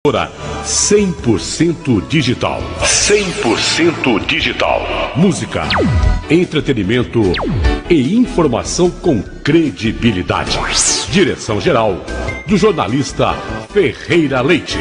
Emissora 100% digital. 100% digital. Música, entretenimento e informação com credibilidade. Direção-geral do jornalista Ferreira Leite.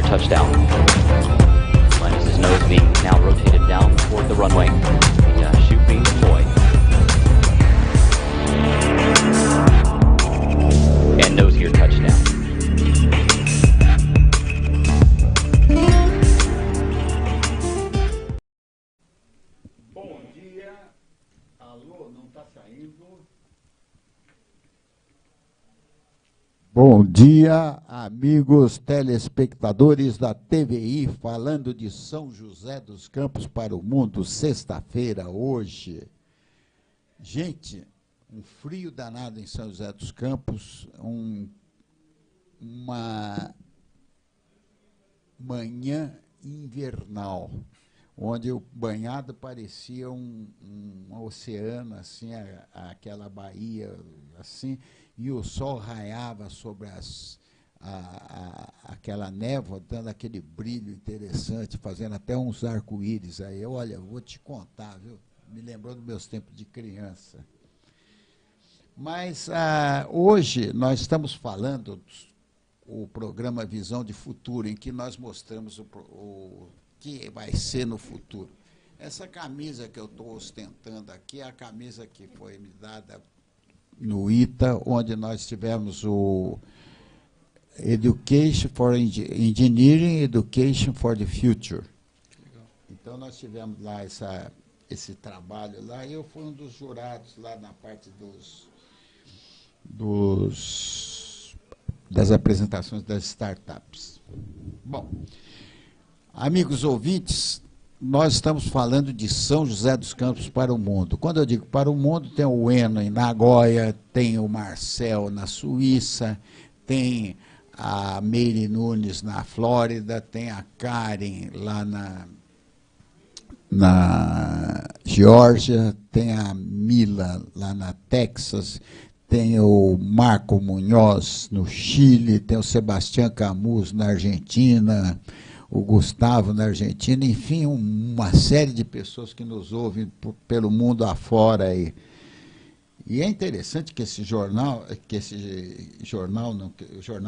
Touchdown. Linus's nose being now rotated down toward the runway. The chute being deployed. And nose gear touchdown. Bom dia. Alô, não está saindo? Bom dia, amigos telespectadores da TVI, falando de São José dos Campos para o mundo, sexta-feira, hoje. Gente, um frio danado em São José dos Campos, uma manhã invernal, onde o banhado parecia um oceano, assim, aquela baía, assim, e o sol raiava sobre aquela névoa, dando aquele brilho interessante, fazendo até uns arco-íris aí. Olha, eu vou te contar, viu? Me lembrou dos meus tempos de criança. Mas hoje nós estamos falando o programa Visão de Futuro, em que nós mostramos o que vai ser no futuro. Essa camisa que eu estou ostentando aqui é a camisa que foi me dada no ITA, onde nós tivemos o Education for Engineering, Education for the Future. Então, nós tivemos lá esse trabalho lá, e eu fui um dos jurados lá na parte das apresentações das startups. Bom, amigos ouvintes, nós estamos falando de São José dos Campos para o mundo. Quando eu digo para o mundo, tem o Eno em Nagoya, tem o Marcel na Suíça, tem a Meire Nunes na Flórida, tem a Karen lá na Geórgia, tem a Mila lá na Texas, tem o Marco Munhoz no Chile, tem o Sebastião Camus na Argentina, o Gustavo na Argentina, enfim, uma série de pessoas que nos ouvem pelo mundo afora aí. E é interessante que o jornal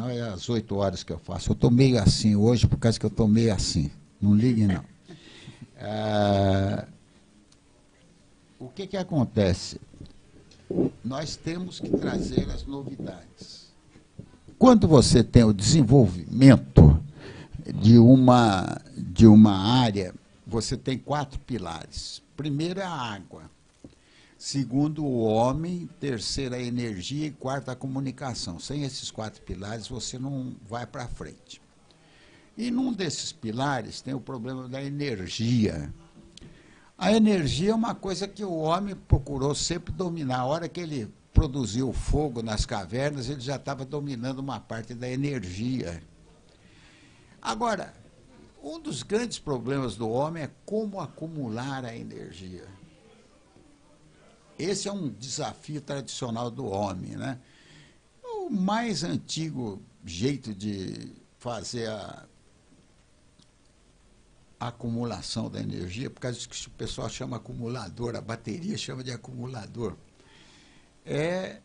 é às 8 horas que eu faço. Eu estou meio assim hoje, por causa que eu estou meio assim. Não ligue, não. O que acontece? Nós temos que trazer as novidades. Quando você tem o desenvolvimento de uma área, você tem 4 pilares. Primeiro é a água, segundo o homem, terceiro a energia e quarto a comunicação. Sem esses 4 pilares, você não vai para frente. E num desses pilares tem o problema da energia. A energia é uma coisa que o homem procurou sempre dominar. A hora que ele produziu fogo nas cavernas, ele já estava dominando uma parte da energia. Agora, um dos grandes problemas do homem é como acumular a energia. Esse é um desafio tradicional do homem, né? O mais antigo jeito de fazer a acumulação da energia, por causa disso que o pessoal chama acumulador, a bateria chama de acumulador, é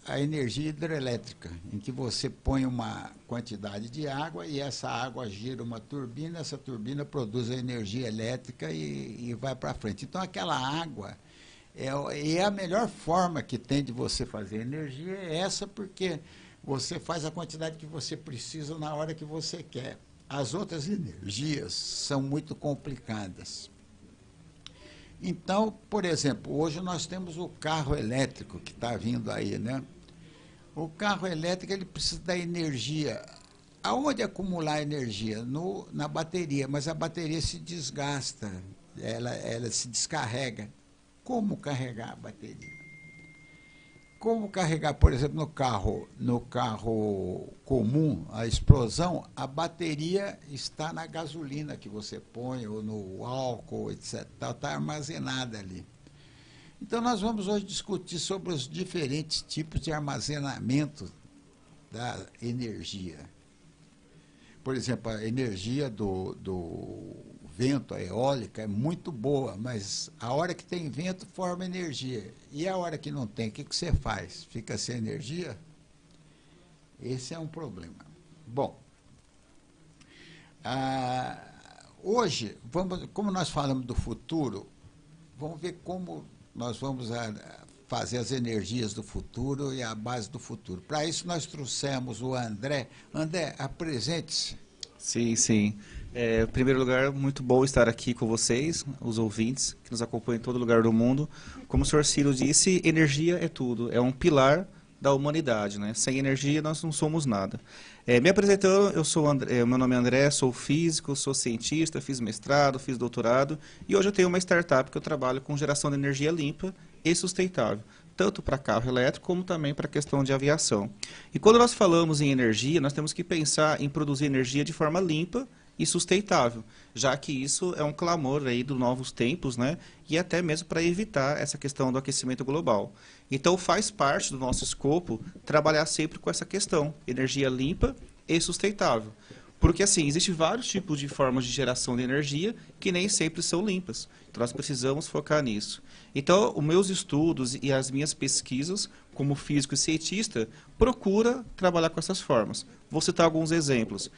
a energia hidrelétrica, em que você põe uma quantidade de água e essa água gira uma turbina, essa turbina produz a energia elétrica e vai para frente. Então, aquela água é a melhor forma que tem de você fazer energia, é essa, porque você faz a quantidade que você precisa na hora que você quer. As outras energias são muito complicadas. Então, por exemplo, hoje nós temos o carro elétrico que está vindo aí, né? O carro elétrico ele precisa da energia. Aonde acumular energia? Na bateria, mas a bateria se desgasta, ela se descarrega. Como carregar a bateria? Como carregar, por exemplo, no carro comum, a explosão, a bateria está na gasolina que você põe, ou no álcool, etc. Está armazenada ali. Então, nós vamos hoje discutir sobre os diferentes tipos de armazenamento da energia. Por exemplo, a energia do vento, a eólica, é muito boa, mas a hora que tem vento forma energia. E a hora que não tem, o que você faz? Fica sem energia? Esse é um problema. Bom, hoje, como nós falamos do futuro, vamos ver como nós vamos fazer as energias do futuro e a base do futuro. Para isso, nós trouxemos o André. André, apresente-se. Sim, sim. Em primeiro lugar, muito bom estar aqui com vocês, os ouvintes, que nos acompanham em todo lugar do mundo. Como o senhor Ciro disse, energia é tudo, é um pilar da humanidade, né? Sem energia, nós não somos nada. Me apresentando, eu sou meu nome é André, sou físico, sou cientista, fiz mestrado, fiz doutorado, e hoje eu tenho uma startup que eu trabalho com geração de energia limpa e sustentável, tanto para carro elétrico como também para a questão de aviação. E quando nós falamos em energia, nós temos que pensar em produzir energia de forma limpa e sustentável, já que isso é um clamor aí dos novos tempos, né? E até mesmo para evitar essa questão do aquecimento global. Então faz parte do nosso escopo trabalhar sempre com essa questão, energia limpa e sustentável. Porque assim, existem vários tipos de formas de geração de energia que nem sempre são limpas. Então nós precisamos focar nisso. Então, os meus estudos e as minhas pesquisas, como físico e cientista, procura trabalhar com essas formas. Vou citar alguns exemplos.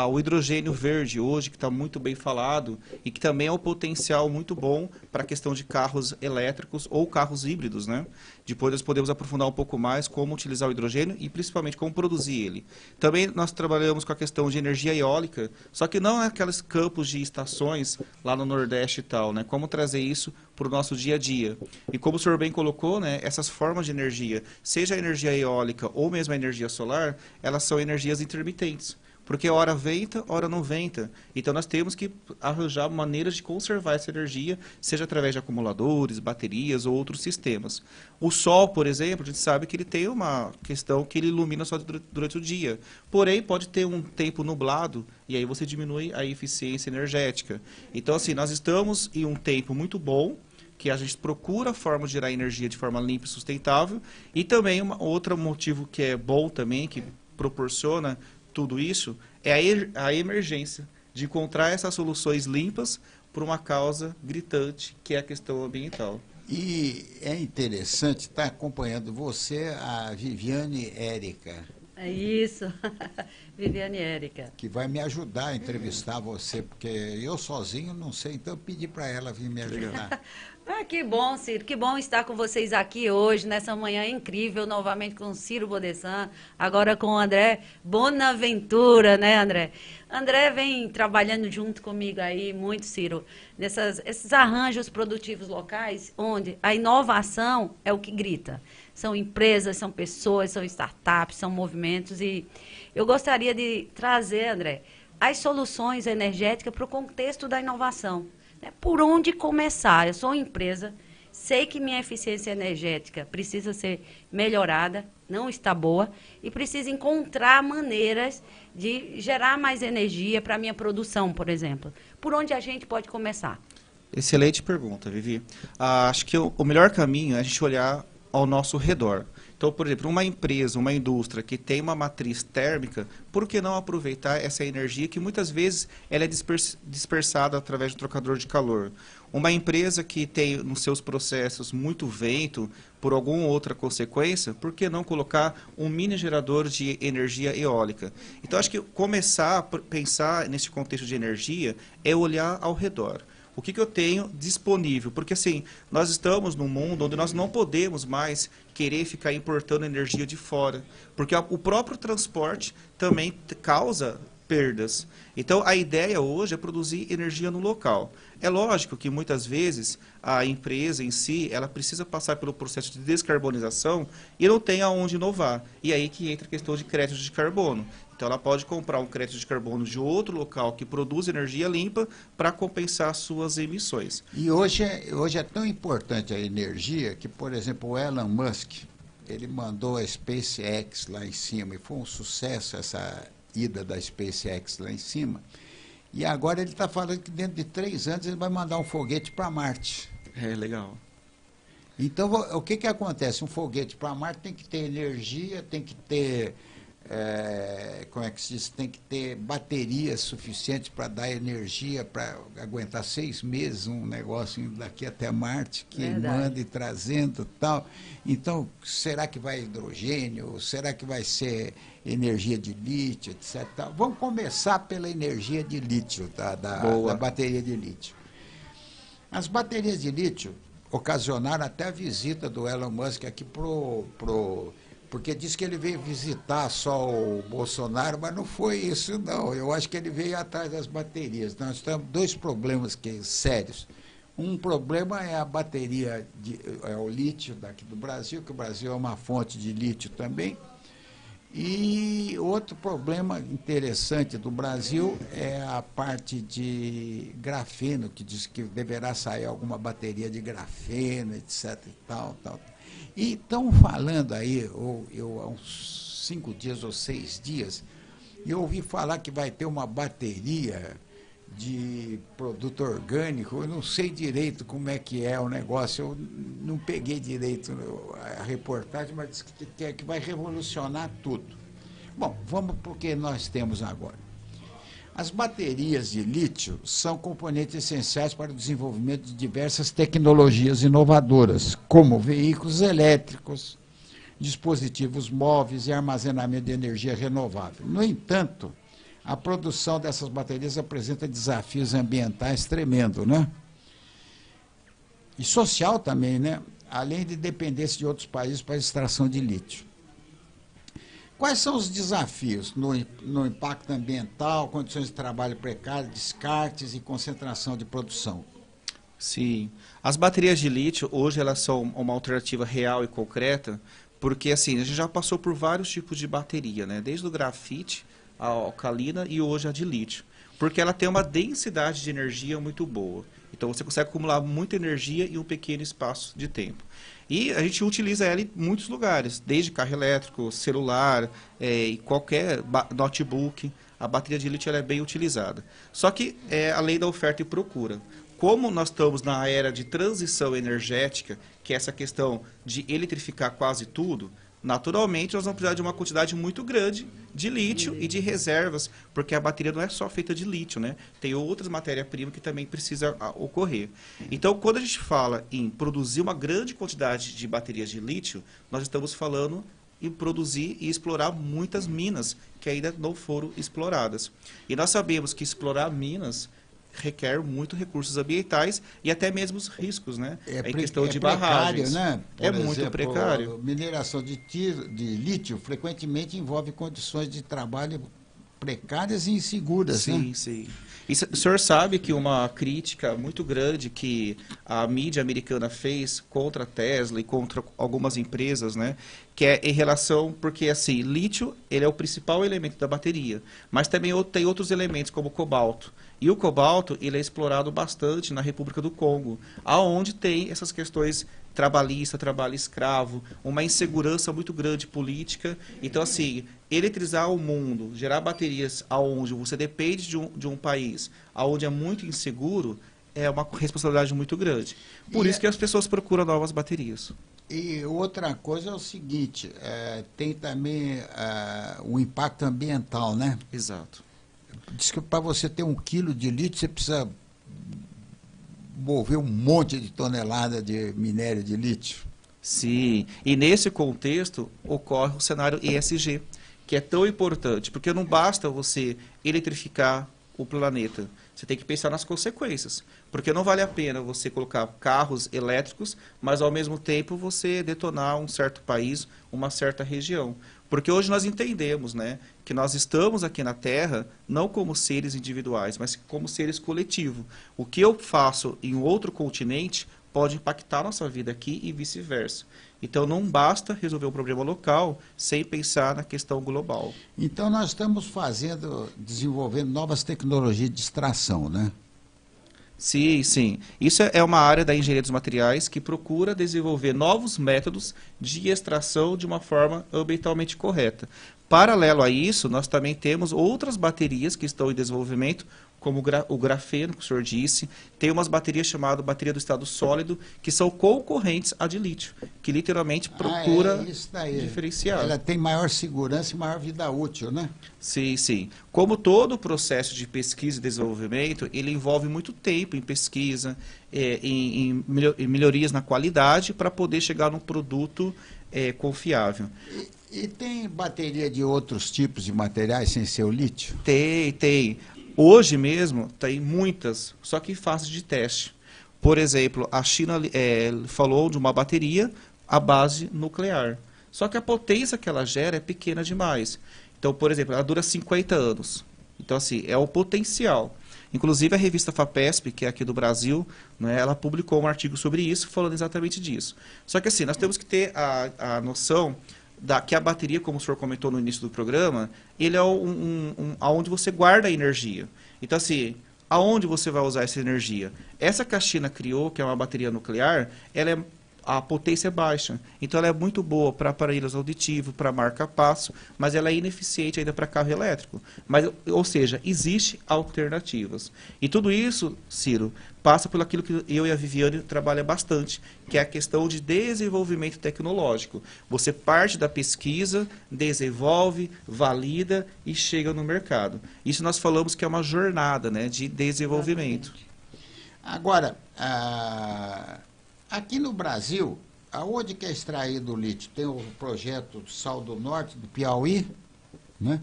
O hidrogênio verde hoje, que está muito bem falado, e que também é um potencial muito bom para a questão de carros elétricos ou carros híbridos, né? Depois nós podemos aprofundar um pouco mais como utilizar o hidrogênio e principalmente como produzir ele. Também nós trabalhamos com a questão de energia eólica, só que não naqueles campos de estações lá no Nordeste e tal, né? Como trazer isso para o nosso dia a dia. E como o senhor bem colocou, né, essas formas de energia, seja a energia eólica ou mesmo a energia solar, elas são energias intermitentes. Porque hora venta, hora não venta. Então nós temos que arranjar maneiras de conservar essa energia, seja através de acumuladores, baterias ou outros sistemas. O sol, por exemplo, a gente sabe que ele tem uma questão que ele ilumina só durante o dia. Porém, pode ter um tempo nublado e aí você diminui a eficiência energética. Então, assim, nós estamos em um tempo muito bom, que a gente procura formas de gerar energia de forma limpa e sustentável. E também outro motivo que é bom também, que proporciona tudo isso, é a emergência de encontrar essas soluções limpas por uma causa gritante, que é a questão ambiental. E é interessante estar acompanhando você, a Viviane Érica. É isso, Viviane Érica. Que vai me ajudar a entrevistar você, porque eu sozinho não sei, então eu pedi para ela vir me ajudar. Que bom, Ciro, que bom estar com vocês aqui hoje, nessa manhã incrível, novamente com o Ciro Bodessan, agora com o André Bonaventura, né, André? André vem trabalhando junto comigo aí, muito, Ciro, esses arranjos produtivos locais, onde a inovação é o que grita. São empresas, são pessoas, são startups, são movimentos, e eu gostaria de trazer, André, as soluções energéticas para o contexto da inovação. Por onde começar? Eu sou uma empresa, sei que minha eficiência energética precisa ser melhorada, não está boa, e preciso encontrar maneiras de gerar mais energia para a minha produção, por exemplo. Por onde a gente pode começar? Excelente pergunta, Vivi. Acho que o melhor caminho é a gente olhar ao nosso redor. Então, por exemplo, uma empresa, uma indústria que tem uma matriz térmica, por que não aproveitar essa energia que muitas vezes ela é dispersada através do trocador de calor? Uma empresa que tem nos seus processos muito vento, por alguma outra consequência, por que não colocar um mini gerador de energia eólica? Então, acho que começar a pensar nesse contexto de energia é olhar ao redor. O que eu tenho disponível? Porque, assim, nós estamos num mundo onde nós não podemos mais querer ficar importando energia de fora. Porque o próprio transporte também causa perdas. Então, a ideia hoje é produzir energia no local. É lógico que muitas vezes a empresa em si, ela precisa passar pelo processo de descarbonização e não tem aonde inovar. E aí que entra a questão de crédito de carbono. Então, ela pode comprar um crédito de carbono de outro local que produz energia limpa para compensar suas emissões. E hoje é tão importante a energia que, por exemplo, o Elon Musk, ele mandou a SpaceX lá em cima, e foi um sucesso essa ida da SpaceX lá em cima. E agora ele está falando que dentro de 3 anos ele vai mandar um foguete para Marte. É legal. Então, o que acontece? Um foguete para Marte tem que ter energia, tem que ter, como é que se diz? Tem que ter baterias suficientes para dar energia, para aguentar 6 meses um negócio daqui até Marte, queimando e trazendo tal. Então, será que vai hidrogênio? Será que vai ser energia de lítio, etc. Vamos começar pela energia de lítio, da bateria de lítio. As baterias de lítio ocasionaram até a visita do Elon Musk aqui porque disse que ele veio visitar só o Bolsonaro, mas não foi isso, não. Eu acho que ele veio atrás das baterias. Nós temos 2 problemas sérios. Um problema é a bateria, é o lítio daqui do Brasil, que o Brasil é uma fonte de lítio também. E outro problema interessante do Brasil é a parte de grafeno, que diz que deverá sair alguma bateria de grafeno, etc. E tal. E estão falando aí, há uns 5 dias ou 6 dias, eu ouvi falar que vai ter uma bateria de produto orgânico. Eu não sei direito como é que é o negócio, eu não peguei direito a reportagem, mas diz que vai revolucionar tudo. Bom, vamos para o que nós temos agora. As baterias de lítio são componentes essenciais para o desenvolvimento de diversas tecnologias inovadoras, como veículos elétricos, dispositivos móveis e armazenamento de energia renovável. No entanto, a produção dessas baterias apresenta desafios ambientais tremendos, né? E social também, né? Além de dependência de outros países para a extração de lítio. Quais são os desafios no impacto ambiental, condições de trabalho precárias, descartes e concentração de produção? Sim. As baterias de lítio, hoje, elas são uma alternativa real e concreta, porque, assim, a gente já passou por vários tipos de bateria, né? Desde o grafite, a alcalina e hoje a de lítio, porque ela tem uma densidade de energia muito boa. Então você consegue acumular muita energia em um pequeno espaço de tempo. E a gente utiliza ela em muitos lugares, desde carro elétrico, celular, e qualquer notebook. A bateria de lítio ela é bem utilizada. Só que a lei da oferta e procura. Como nós estamos na era de transição energética, que é essa questão de eletrificar quase tudo, naturalmente nós vamos precisar de uma quantidade muito grande de lítio e de reservas, porque a bateria não é só feita de lítio, né? Tem outras matérias-primas que também precisa ocorrer. Então, quando a gente fala em produzir uma grande quantidade de baterias de lítio, nós estamos falando em produzir e explorar muitas minas que ainda não foram exploradas. E nós sabemos que explorar minas requer muito recursos ambientais e até mesmo os riscos, né? Em questão de barragens. Né? É muito precário. A mineração de lítio frequentemente envolve condições de trabalho precárias e inseguras. Sim, né? Sim. E o senhor sabe que uma crítica muito grande que a mídia americana fez contra a Tesla e contra algumas empresas, né? Que é em relação, porque assim, lítio ele é o principal elemento da bateria, mas também tem outros elementos como o cobalto. E o cobalto ele é explorado bastante na República do Congo, aonde tem essas questões trabalhista, trabalho escravo, uma insegurança muito grande política. Então, assim, eletrizar o mundo, gerar baterias aonde você depende de um país, aonde é muito inseguro, é uma responsabilidade muito grande. Por isso que as pessoas procuram novas baterias. E outra coisa é o seguinte, tem também o impacto ambiental, né? Exato. Diz que para você ter 1 quilo de lítio, você precisa mover um monte de tonelada de minério de lítio. Sim, e nesse contexto ocorre o cenário ESG, que é tão importante, porque não basta você eletrificar o planeta. Você tem que pensar nas consequências. Porque não vale a pena você colocar carros elétricos, mas ao mesmo tempo você detonar um certo país, uma certa região. Porque hoje nós entendemos, né, que nós estamos aqui na Terra não como seres individuais, mas como seres coletivos. O que eu faço em outro continente pode impactar a nossa vida aqui e vice-versa. Então não basta resolver um problema local sem pensar na questão global. Então nós estamos desenvolvendo novas tecnologias de extração, né? Sim, sim. Isso é uma área da engenharia dos materiais que procura desenvolver novos métodos de extração de uma forma ambientalmente correta. Paralelo a isso, nós também temos outras baterias que estão em desenvolvimento, como o grafeno, que o senhor disse. Tem umas baterias chamadas bateria do estado sólido, que são concorrentes à de lítio, que literalmente procura diferenciar. Ela tem maior segurança e maior vida útil, né? Sim, sim. Como todo o processo de pesquisa e desenvolvimento, ele envolve muito tempo em pesquisa, em melhorias na qualidade, para poder chegar num produto confiável. E tem bateria de outros tipos de materiais sem ser o lítio? Tem. Hoje mesmo tem muitas, só que em fase de teste. Por exemplo, a China falou de uma bateria à base nuclear. Só que a potência que ela gera é pequena demais. Então, por exemplo, ela dura 50 anos. Então, assim, é o potencial. Inclusive, a revista FAPESP, que é aqui do Brasil, né, ela publicou um artigo sobre isso, falando exatamente disso. Só que, assim, nós temos que ter a noção que a bateria, como o senhor comentou no início do programa, ele é aonde você guarda a energia. Então, assim, aonde você vai usar essa energia? Essa que a China criou, que é uma bateria nuclear, a potência é baixa. Então, ela é muito boa para aparelhos auditivos, para marca-passo, mas ela é ineficiente ainda para carro elétrico. Ou seja, existem alternativas. E tudo isso, Ciro, passa por aquilo que eu e a Viviane trabalham bastante, que é a questão de desenvolvimento tecnológico. Você parte da pesquisa, desenvolve, valida e chega no mercado. Isso nós falamos que é uma jornada, né, de desenvolvimento. Agora, aqui no Brasil, aonde que é extraído o lítio? Tem o projeto Sal do Norte, do Piauí, né?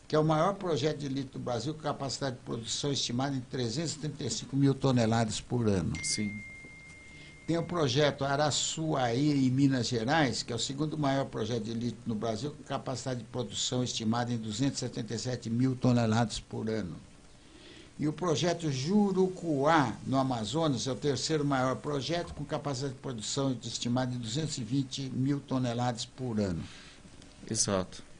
Que é o maior projeto de lítio do Brasil, com capacidade de produção estimada em 335 mil toneladas por ano. Sim. Tem o projeto Araçuaí, em Minas Gerais, que é o segundo maior projeto de lítio no Brasil, com capacidade de produção estimada em 277 mil toneladas por ano. E o projeto Jurucuá, no Amazonas, é o terceiro maior projeto, com capacidade de produção estimada em 220 mil toneladas por ano. Exato.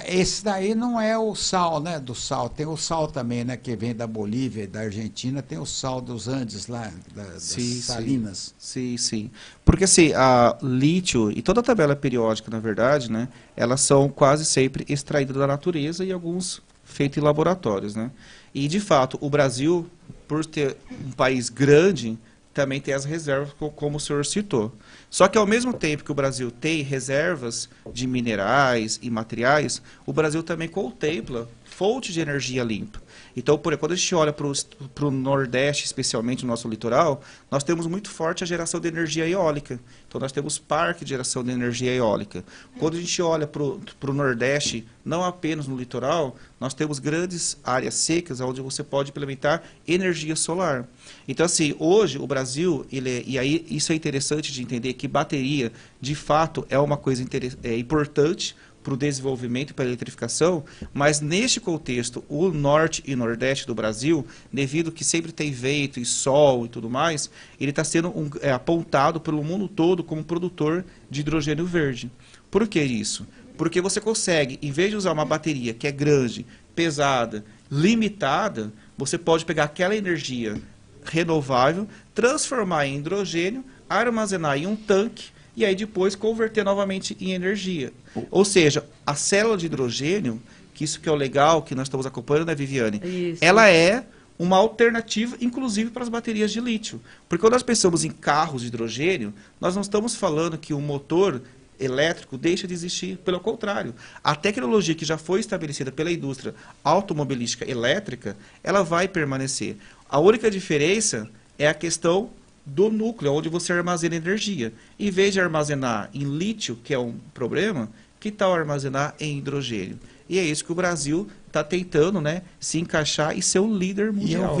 Esse daí não é o sal, né, do sal. Tem o sal também, né, que vem da Bolívia e da Argentina. Tem o sal dos Andes lá, das salinas. Sim, sim. Porque assim, a lítio e toda a tabela periódica, na verdade, né, elas são quase sempre extraídas da natureza e alguns feitos em laboratórios, né. E, de fato, o Brasil, por ter um país grande, também tem as reservas, como o senhor citou. Só que, ao mesmo tempo que o Brasil tem reservas de minerais e materiais, o Brasil também contempla fontes de energia limpa. Então, quando a gente olha para o Nordeste, especialmente no nosso litoral, nós temos muito forte a geração de energia eólica. Então, nós temos parque de geração de energia eólica. Quando a gente olha para o Nordeste, não apenas no litoral, nós temos grandes áreas secas onde você pode implementar energia solar. Então, assim, hoje o Brasil, e aí isso é interessante de entender que bateria, de fato, é uma coisa importante para o desenvolvimento e para a eletrificação, mas neste contexto, o norte e nordeste do Brasil, devido que sempre tem vento e sol e tudo mais, ele está sendo apontado pelo mundo todo como produtor de hidrogênio verde. Por que isso? Porque você consegue, em vez de usar uma bateria que é grande, pesada, limitada, você pode pegar aquela energia renovável, transformar em hidrogênio, armazenar em um tanque, e aí depois converter novamente em energia. Ou seja, a célula de hidrogênio, que isso que é o legal, que nós estamos acompanhando, né, Viviane? Isso. Ela é uma alternativa, inclusive, para as baterias de lítio. Porque quando nós pensamos em carros de hidrogênio, nós não estamos falando que o motor elétrico deixa de existir. Pelo contrário, a tecnologia que já foi estabelecida pela indústria automobilística elétrica, ela vai permanecer. A única diferença é a questão do núcleo, onde você armazena energia. Em vez de armazenar em lítio, que é um problema, que tal armazenar em hidrogênio? E é isso que o Brasil está tentando, né, se encaixar e ser um líder E mundial.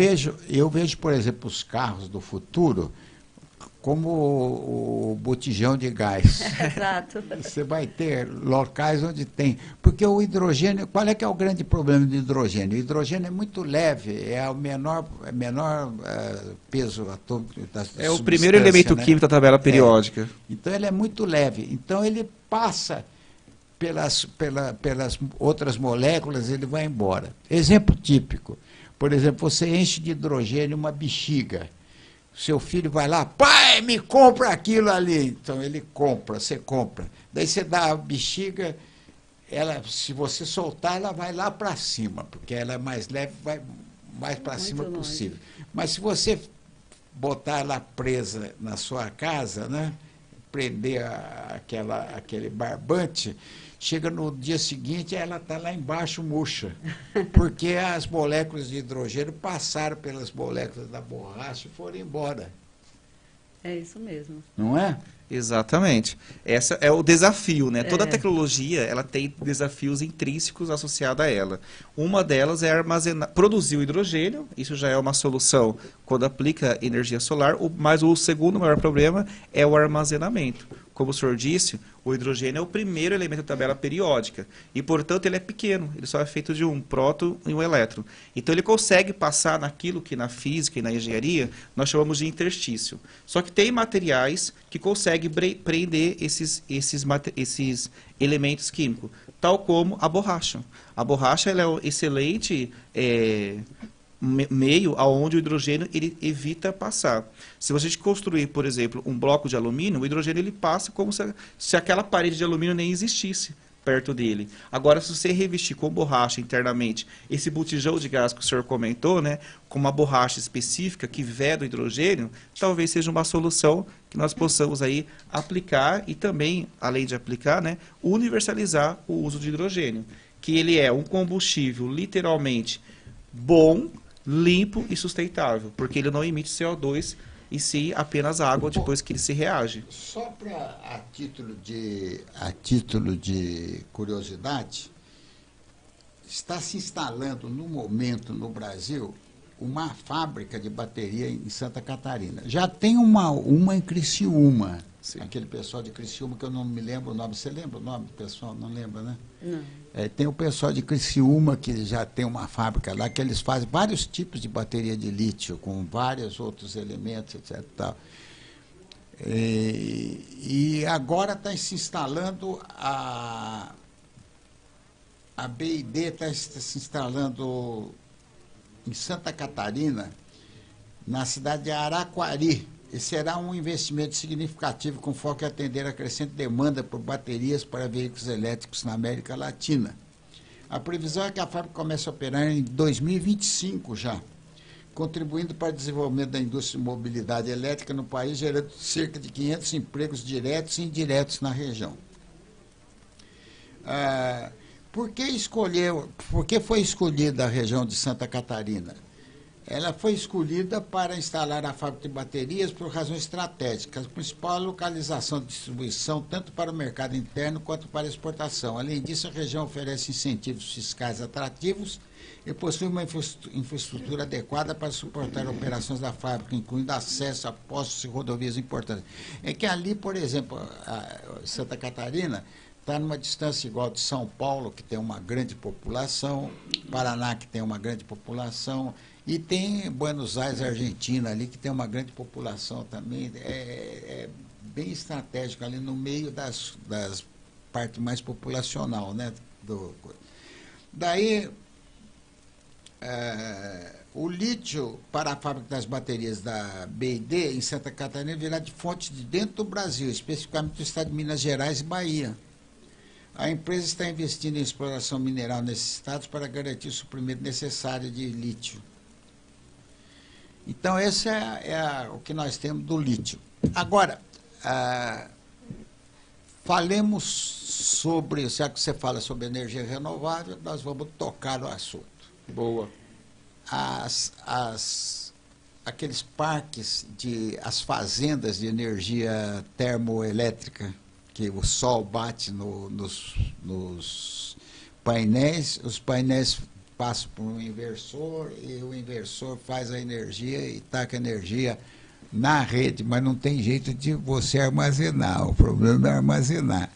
eu vejo, por exemplo, os carros do futuro como o botijão de gás. Exato. Você vai ter locais onde tem. Porque o hidrogênio, qual é que é o grande problema do hidrogênio? O hidrogênio é muito leve, é o menor peso atômico da É o substância, primeiro elemento né? químico da tabela periódica. Então ele é muito leve. Então ele passa pelas outras moléculas, ele vai embora. Exemplo típico. Por exemplo, você enche de hidrogênio uma bexiga. Seu filho vai lá, pai, me compra aquilo ali. Então ele compra, você compra. Daí você dá a bexiga, ela, se você soltar, ela vai lá para cima, porque ela é mais leve, vai mais para cima longe. possível. Mas se você botar ela presa na sua casa, né, prender aquele barbante, chega no dia seguinte, ela está lá embaixo murcha, porque as moléculas de hidrogênio passaram pelas moléculas da borracha e foram embora. É isso mesmo. Não é? Exatamente. Esse é o desafio, né? Toda tecnologia, ela tem desafios intrínsecos associados a ela. Uma delas é produzir o hidrogênio, isso já é uma solução quando aplica energia solar, mas o segundo maior problema é o armazenamento. Como o senhor disse, o hidrogênio é o primeiro elemento da tabela periódica e, portanto, ele é pequeno, ele só é feito de um próton e um elétron. Então, ele consegue passar naquilo que na física e na engenharia nós chamamos de interstício. Só que tem materiais que conseguem prender esses elementos químicos, tal como a borracha. A borracha ela é um excelente meio aonde o hidrogênio ele evita passar. Se você construir, por exemplo, um bloco de alumínio, o hidrogênio ele passa como se aquela parede de alumínio nem existisse perto dele. Agora, se você revestir com borracha internamente esse botijão de gás que o senhor comentou, né, com uma borracha específica que veda o hidrogênio, talvez seja uma solução que nós possamos aí aplicar e também, além de aplicar, né, universalizar o uso de hidrogênio, que ele é um combustível literalmente bom, limpo e sustentável, porque ele não emite CO2 e sim apenas água depois que ele se reage. Só para a título de curiosidade, está se instalando no momento no Brasil uma fábrica de bateria em Santa Catarina. Já tem uma em Criciúma. Sim. Aquele pessoal de Criciúma que eu não me lembro o nome. Você lembra o nome do pessoal? Não lembra, né? Não. Tem o pessoal de Criciúma que já tem uma fábrica lá, que eles fazem vários tipos de bateria de lítio, com vários outros elementos, etc. Tal. E agora está se instalando a BID está se instalando em Santa Catarina, na cidade de Araquari. E será um investimento significativo com foco em atender a crescente demanda por baterias para veículos elétricos na América Latina. A previsão é que a fábrica comece a operar em 2025 já, contribuindo para o desenvolvimento da indústria de mobilidade elétrica no país, gerando cerca de 500 empregos diretos e indiretos na região. Por que foi escolhida a região de Santa Catarina? Ela foi escolhida para instalar a fábrica de baterias por razões estratégicas. A principal localização de distribuição, tanto para o mercado interno quanto para a exportação. Além disso, a região oferece incentivos fiscais atrativos e possui uma infraestrutura adequada para suportar operações da fábrica, incluindo acesso a postos e rodovias importantes. É que ali, por exemplo, Santa Catarina está numa distância igual de São Paulo, que tem uma grande população, Paraná, que tem uma grande população, e tem Buenos Aires, Argentina, ali, que tem uma grande população também. É bem estratégico ali no meio das partes mais populacional, né? Daí, o lítio para a fábrica das baterias da BID em Santa Catarina virá de fontes de dentro do Brasil, especificamente do estado de Minas Gerais e Bahia. A empresa está investindo em exploração mineral nesses estados para garantir o suprimento necessário de lítio. Então, esse é o que nós temos do lítio. Agora, falemos sobre, já que você fala sobre energia renovável, nós vamos tocar no assunto. Boa. Aqueles parques, as fazendas de energia termoelétrica, que o sol bate nos painéis, os painéis passa por um inversor e o inversor faz a energia e taca a energia na rede, mas não tem jeito de você armazenar, o problema é armazenar.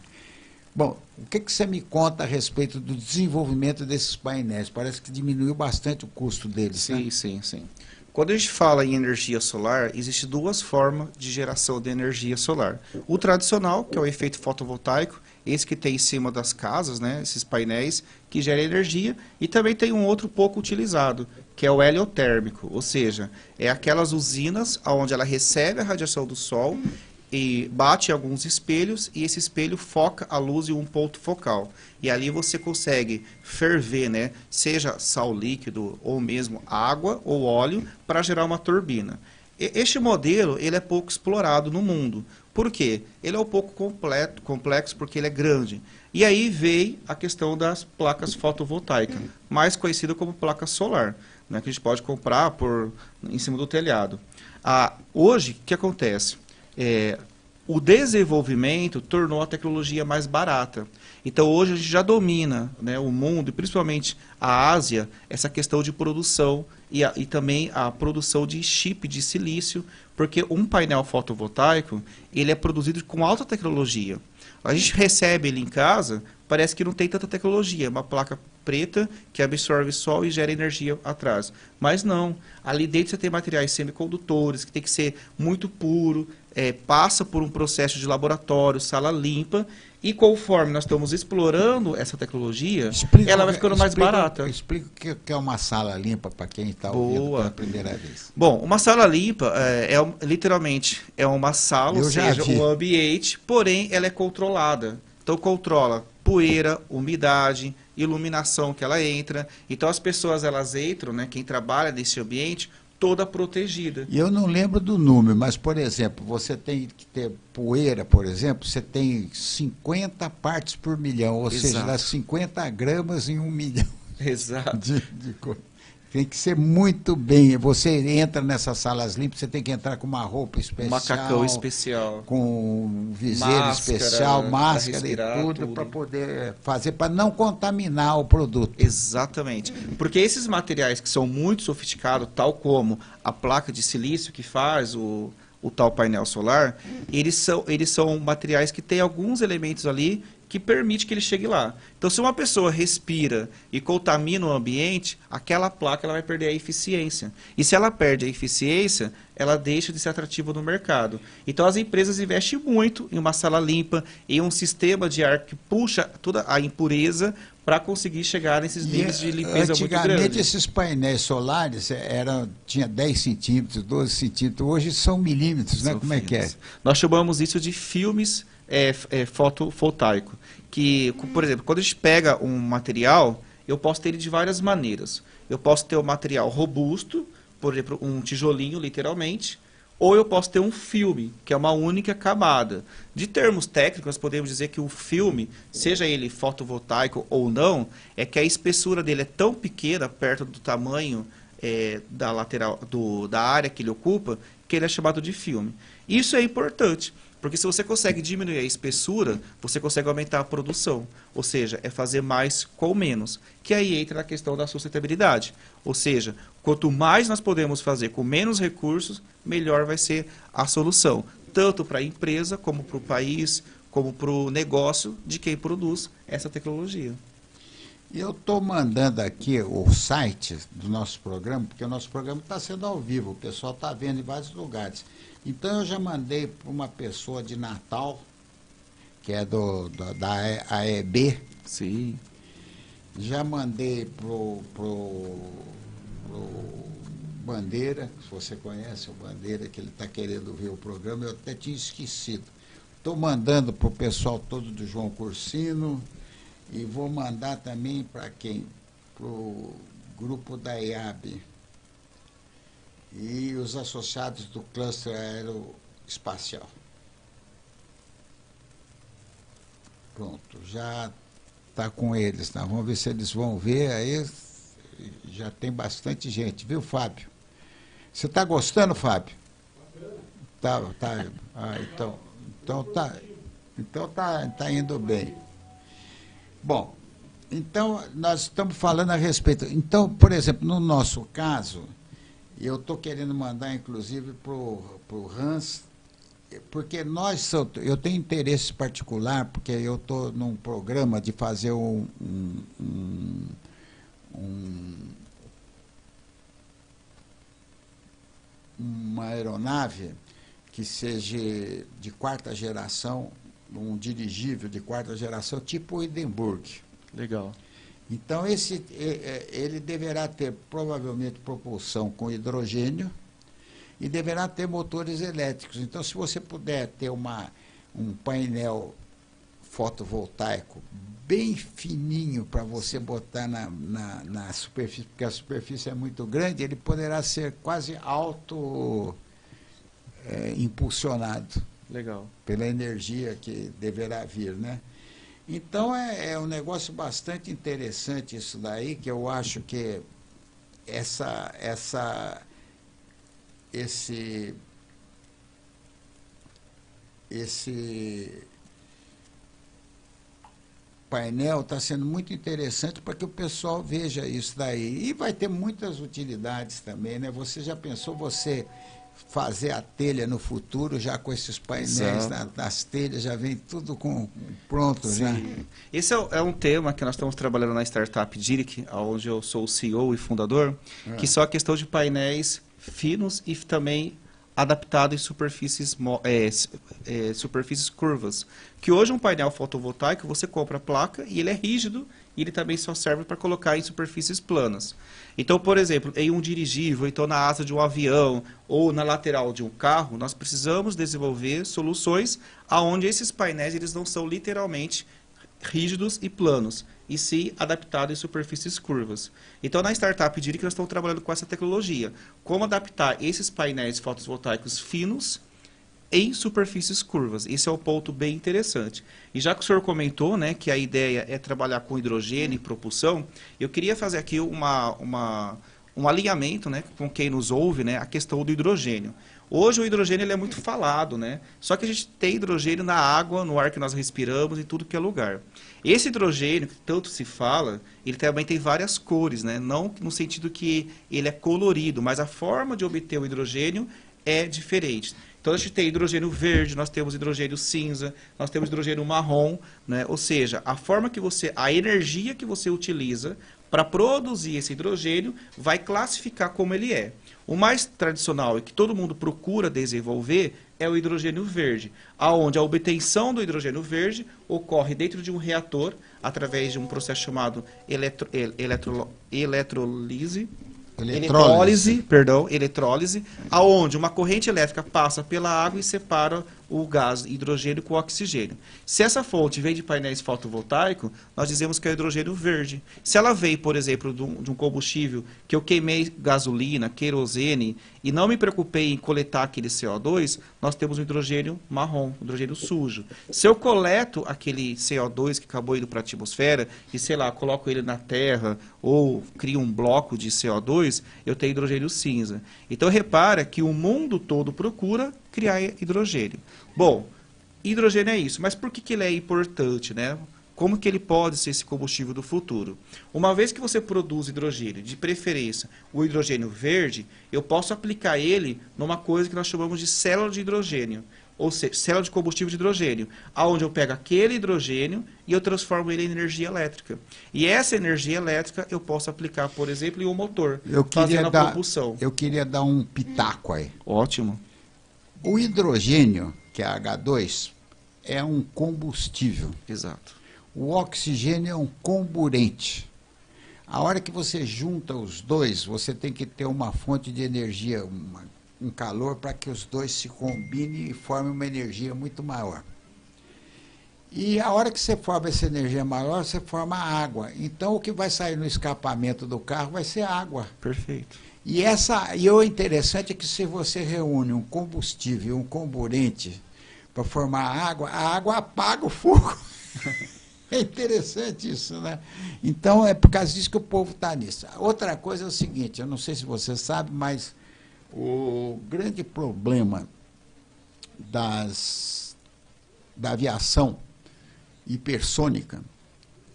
Bom, o que você me conta a respeito do desenvolvimento desses painéis? Parece que diminuiu bastante o custo deles, Sim, né? sim. Quando a gente fala em energia solar, existem duas formas de geração de energia solar. O tradicional, que é o efeito fotovoltaico, esse que tem em cima das casas, né, esses painéis, que gera energia, e também tem um outro pouco utilizado, que é o heliotérmico, ou seja, é aquelas usinas onde ela recebe a radiação do sol e bate em alguns espelhos, e esse espelho foca a luz em um ponto focal. E ali você consegue ferver, né, seja sal líquido ou mesmo água ou óleo para gerar uma turbina. Este modelo ele é pouco explorado no mundo. Por quê? Ele é um pouco complexo porque ele é grande. E aí veio a questão das placas fotovoltaicas, mais conhecida como placa solar, né, que a gente pode comprar em cima do telhado. Hoje, o que acontece? O desenvolvimento tornou a tecnologia mais barata. Então, hoje a gente já domina, né, o mundo, e principalmente a Ásia, essa questão de produção e também a produção de chip de silício, porque um painel fotovoltaico ele é produzido com alta tecnologia. A gente recebe ele em casa, parece que não tem tanta tecnologia, uma placa preta que absorve sol e gera energia atrás. Mas não, ali dentro você tem materiais semicondutores, que tem que ser muito puro, passa por um processo de laboratório, sala limpa, e conforme nós estamos explorando essa tecnologia, ela vai ficando mais barata. Explica o que é uma sala limpa para quem está ouvindo pela primeira vez. Bom, uma sala limpa literalmente é uma sala, ou seja, um ambiente, porém ela é controlada. Então controla poeira, umidade, iluminação que ela entra. Então as pessoas elas entram, né, quem trabalha nesse ambiente, toda protegida. E eu não lembro do número, mas, por exemplo, você tem que ter poeira, por exemplo, você tem 50 partes por milhão, ou seja, dá 50 gramas em 1 milhão. Exato. De coisa. Tem que ser muito bem. Você entra nessas salas limpas, você tem que entrar com uma roupa especial. Macacão especial. Com um viseiro especial, máscara e tudo, para poder fazer, para não contaminar o produto. Exatamente. Porque esses materiais que são muito sofisticados, tal como a placa de silício que faz o tal painel solar, eles são materiais que têm alguns elementos ali que permite que ele chegue lá. Então, se uma pessoa respira e contamina o ambiente, aquela placa ela vai perder a eficiência. E se ela perde a eficiência, ela deixa de ser atrativa no mercado. Então, as empresas investem muito em uma sala limpa, em um sistema de ar que puxa toda a impureza para conseguir chegar nesses níveis de limpeza muito grandes. Antigamente, esses painéis solares tinha 10 centímetros, 12 centímetros, hoje são milímetros, né? Como é que é? Nós chamamos isso de filmes fotovoltaico, que, por exemplo, quando a gente pega um material, eu posso ter ele de várias maneiras. Eu posso ter um material robusto, por exemplo, um tijolinho, literalmente, ou eu posso ter um filme, que é uma única camada. De termos técnicos, nós podemos dizer que o filme, seja ele fotovoltaico ou não, é que a espessura dele é tão pequena, perto do tamanho da lateral, da área que ele ocupa, que ele é chamado de filme. Isso é importante, porque se você consegue diminuir a espessura, você consegue aumentar a produção. Ou seja, é fazer mais com menos. Que aí entra na questão da sustentabilidade. Ou seja, quanto mais nós podemos fazer com menos recursos, melhor vai ser a solução. Tanto para a empresa, como para o país, como para o negócio de quem produz essa tecnologia. Eu estou mandando aqui o site do nosso programa, porque o nosso programa está sendo ao vivo, o pessoal está vendo em vários lugares. Então eu já mandei para uma pessoa de Natal, que é da AEB. Sim. Já mandei pro Bandeira, se você conhece o Bandeira, que ele está querendo ver o programa, eu até tinha esquecido. Estou mandando para o pessoal todo do João Cursino e vou mandar também para quem? Para o grupo da IAB. E os associados do cluster aeroespacial. Pronto, já está com eles, tá? Vamos ver se eles vão ver, aí já tem bastante gente, viu, Fábio? Você está gostando, Fábio? Tá. Então tá indo bem. Bom, Então, nós estamos falando a respeito. Então, por exemplo, no nosso caso, eu estou querendo mandar, inclusive, para o Hans, porque eu tenho interesse particular, porque eu estou num programa de fazer uma aeronave que seja de quarta geração, um dirigível de quarta geração, tipo o Hindenburg. Legal. Então, ele deverá ter, provavelmente, propulsão com hidrogênio e deverá ter motores elétricos. Então, se você puder ter um painel fotovoltaico bem fininho para você botar na superfície, porque a superfície é muito grande, ele poderá ser quase impulsionado. Legal. Pela energia que deverá vir, né? Então, é um negócio bastante interessante isso daí, que eu acho que esse painel está sendo muito interessante para que o pessoal veja isso daí. E vai ter muitas utilidades também, né? Você já pensou fazer a telha no futuro, já com esses painéis nas telhas, já vem tudo pronto? Sim. Já. Esse é um tema que nós estamos trabalhando na startup Diric, onde eu sou o CEO e fundador, que são a questão de painéis finos e também adaptado em superfícies curvas. Que hoje um painel fotovoltaico, você compra a placa e ele é rígido e ele também só serve para colocar em superfícies planas. Então, por exemplo, em um dirigível, então na asa de um avião ou na lateral de um carro, nós precisamos desenvolver soluções onde esses painéis eles não são literalmente rígidos e planos, e sim adaptados em superfícies curvas. Então, na startup Diric, nós estamos trabalhando com essa tecnologia. Como adaptar esses painéis fotovoltaicos finos em superfícies curvas. Esse é um ponto bem interessante. E já que o senhor comentou, né, que a ideia é trabalhar com hidrogênio e propulsão, eu queria fazer aqui um alinhamento, né, com quem nos ouve, né, a questão do hidrogênio. Hoje o hidrogênio ele é muito falado, né? Só que a gente tem hidrogênio na água, no ar que nós respiramos, em tudo que é lugar. Esse hidrogênio, que tanto se fala, ele também tem várias cores, né? Não no sentido que ele é colorido, mas a forma de obter o hidrogênio é diferente. Então a gente tem hidrogênio verde, nós temos hidrogênio cinza, nós temos hidrogênio marrom, né? Ou seja, a energia que você utiliza para produzir esse hidrogênio vai classificar como ele é. O mais tradicional e que todo mundo procura desenvolver é o hidrogênio verde, aonde a obtenção do hidrogênio verde ocorre dentro de um reator através de um processo chamado eletrólise, aonde uma corrente elétrica passa pela água e separa o gás hidrogênio com o oxigênio. Se essa fonte vem de painéis fotovoltaicos, nós dizemos que é hidrogênio verde. Se ela vem, por exemplo, de um combustível que eu queimei gasolina, querosene, e não me preocupei em coletar aquele CO2, nós temos um hidrogênio marrom, hidrogênio sujo. Se eu coleto aquele CO2 que acabou indo para a atmosfera e, sei lá, coloco ele na terra ou crio um bloco de CO2, eu tenho hidrogênio cinza. Então, repara que o mundo todo procura criar hidrogênio. Bom, hidrogênio é isso, mas por que ele é importante, né? Como que ele pode ser esse combustível do futuro? Uma vez que você produz hidrogênio, de preferência o hidrogênio verde, eu posso aplicar ele numa coisa que nós chamamos de célula de hidrogênio, ou seja, célula de combustível de hidrogênio, aonde eu pego aquele hidrogênio e eu transformo ele em energia elétrica. E essa energia elétrica eu posso aplicar, por exemplo, em um motor, fazendo a propulsão. Eu queria dar um pitaco aí. Ótimo. O hidrogênio, que é H2, é um combustível. Exato. O oxigênio é um comburente. A hora que você junta os dois, você tem que ter uma fonte de energia, um calor, para que os dois se combinem e formem uma energia muito maior. E a hora que você forma essa energia maior, você forma água. Então, o que vai sair no escapamento do carro vai ser água. Perfeito. E o interessante é que se você reúne um combustível e um comburente para formar a água apaga o fogo. É interessante isso, né? Então, é por causa disso que o povo está nisso. Outra coisa é o seguinte, eu não sei se você sabe, mas o grande problema da aviação hipersônica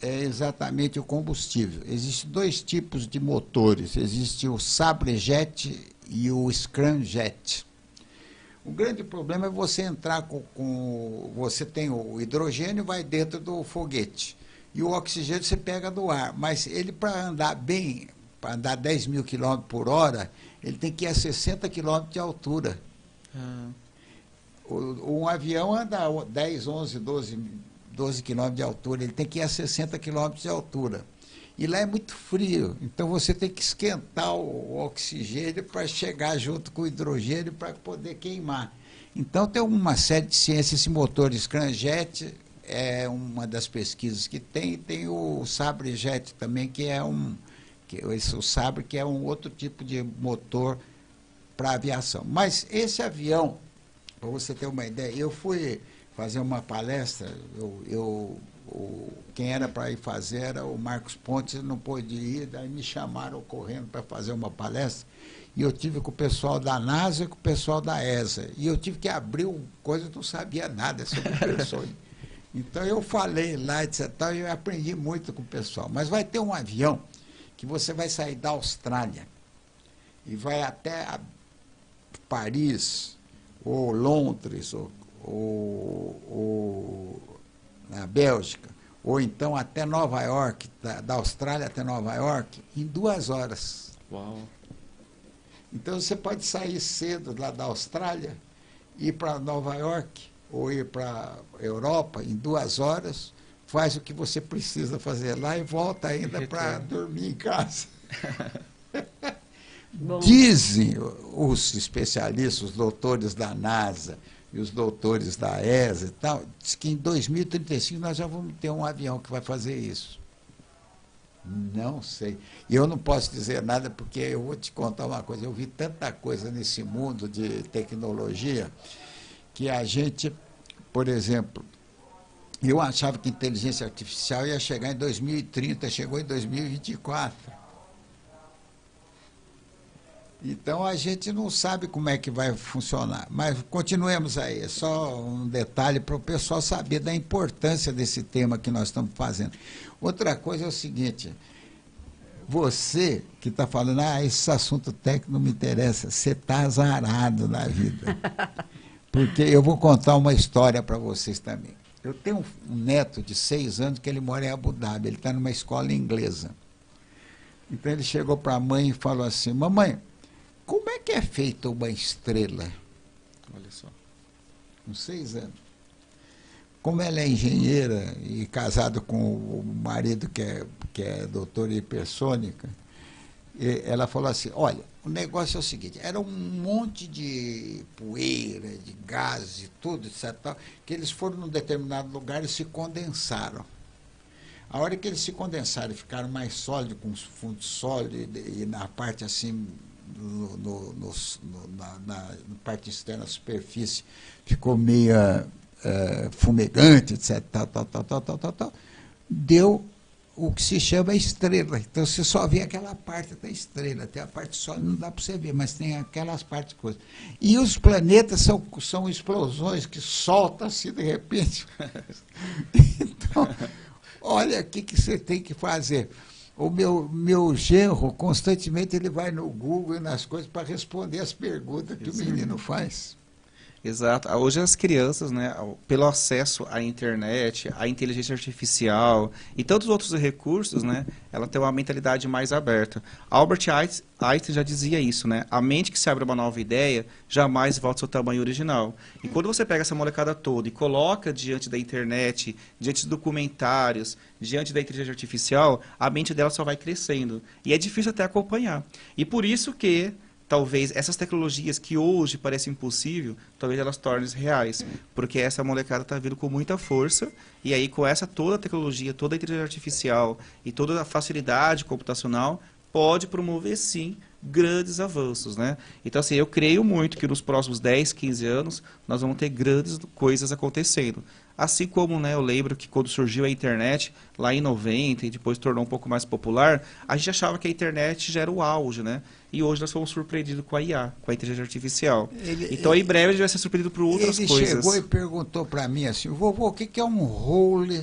é exatamente o combustível. Existem dois tipos de motores. Existe o Sabrejet e o Scramjet. O grande problema é você entrar você tem o hidrogênio, vai dentro do foguete. E o oxigênio você pega do ar. Mas ele, para andar bem, para andar 10 mil km por hora, ele tem que ir a 60 km de altura. Um avião anda 10, 11, 12 km de altura, ele tem que ir a 60 km de altura. E lá é muito frio, então você tem que esquentar o oxigênio para chegar junto com o hidrogênio para poder queimar. Então tem uma série de ciências, esse motor Scramjet é uma das pesquisas que tem o Sabrejet também, que é o Sabre, que é um outro tipo de motor para aviação. Mas esse avião, para você ter uma ideia, eu fui fazer uma palestra, quem era para ir fazer era o Marcos Pontes, não pôde ir, daí me chamaram correndo para fazer uma palestra, e eu tive com o pessoal da NASA e com o pessoal da ESA, e eu tive que abrir coisa, eu não sabia nada sobre pessoas. Então eu falei lá, etc, e eu aprendi muito com o pessoal. Mas vai ter um avião que você vai sair da Austrália e vai até Paris, ou Londres, ou na Bélgica, ou então até Nova York, da Austrália até Nova York, em 2 horas. Uau! Então você pode sair cedo lá da Austrália, ir para Nova York, ou ir para a Europa em 2 horas, faz o que você precisa fazer lá e volta ainda para dormir em casa. Dizem os especialistas, os doutores da NASA e os doutores da ESA e tal, diz que em 2035 nós já vamos ter um avião que vai fazer isso. Não sei. E eu não posso dizer nada porque eu vou te contar uma coisa. Eu vi tanta coisa nesse mundo de tecnologia que a gente, por exemplo, eu achava que a inteligência artificial ia chegar em 2030, chegou em 2024. Então a gente não sabe como é que vai funcionar. Mas continuemos aí, é só um detalhe para o pessoal saber da importância desse tema que nós estamos fazendo. Outra coisa é o seguinte, você que está falando, esse assunto técnico não me interessa, você está azarado na vida. Porque eu vou contar uma história para vocês também. Eu tenho um neto de 6 anos que ele mora em Abu Dhabi, ele está numa escola inglesa. Então ele chegou para a mãe e falou assim, mamãe, como é que é feita uma estrela? Olha só. Com 6 anos. Como ela é engenheira e casada com o marido que é doutor em hipersônica, ela falou assim, olha, o negócio é o seguinte, era um monte de poeira, de gás e tudo, etc., que eles foram num determinado lugar e se condensaram. A hora que eles se condensaram e ficaram mais sólidos, com os fundos sólidos, e na parte assim, na parte externa da superfície, ficou meia fumegante, etc., tal, deu o que se chama estrela. Então você só vê aquela parte da estrela, até a parte sólida não dá para você ver, mas tem aquelas partes coisas. E os planetas são explosões que soltam assim de repente. Então, olha o que você tem que fazer. O meu genro, constantemente, ele vai no Google e nas coisas para responder as perguntas que o menino faz. Exato. Hoje as crianças, né, pelo acesso à internet, à inteligência artificial e tantos outros recursos, né, ela tem uma mentalidade mais aberta. Albert Einstein já dizia isso, né? A mente que se abre a uma nova ideia jamais volta ao seu tamanho original. E quando você pega essa molecada toda e coloca diante da internet, diante de documentários, diante da inteligência artificial, a mente dela só vai crescendo. E é difícil até acompanhar. E por isso que talvez essas tecnologias que hoje parecem impossível, talvez elas tornem-se reais. Porque essa molecada está vindo com muita força, e aí com essa toda a tecnologia, toda a inteligência artificial e toda a facilidade computacional, pode promover sim grandes avanços, né? Então, assim, eu creio muito que nos próximos 10, 15 anos, nós vamos ter grandes coisas acontecendo. Assim como, né, eu lembro que quando surgiu a internet, lá em 90, e depois tornou um pouco mais popular, a gente achava que a internet já era o auge, né? E hoje nós fomos surpreendidos com a IA, com a inteligência artificial. Então, em breve, a gente vai ser surpreendido por outras coisas. Ele chegou e perguntou para mim assim, vovô, o que é um holy,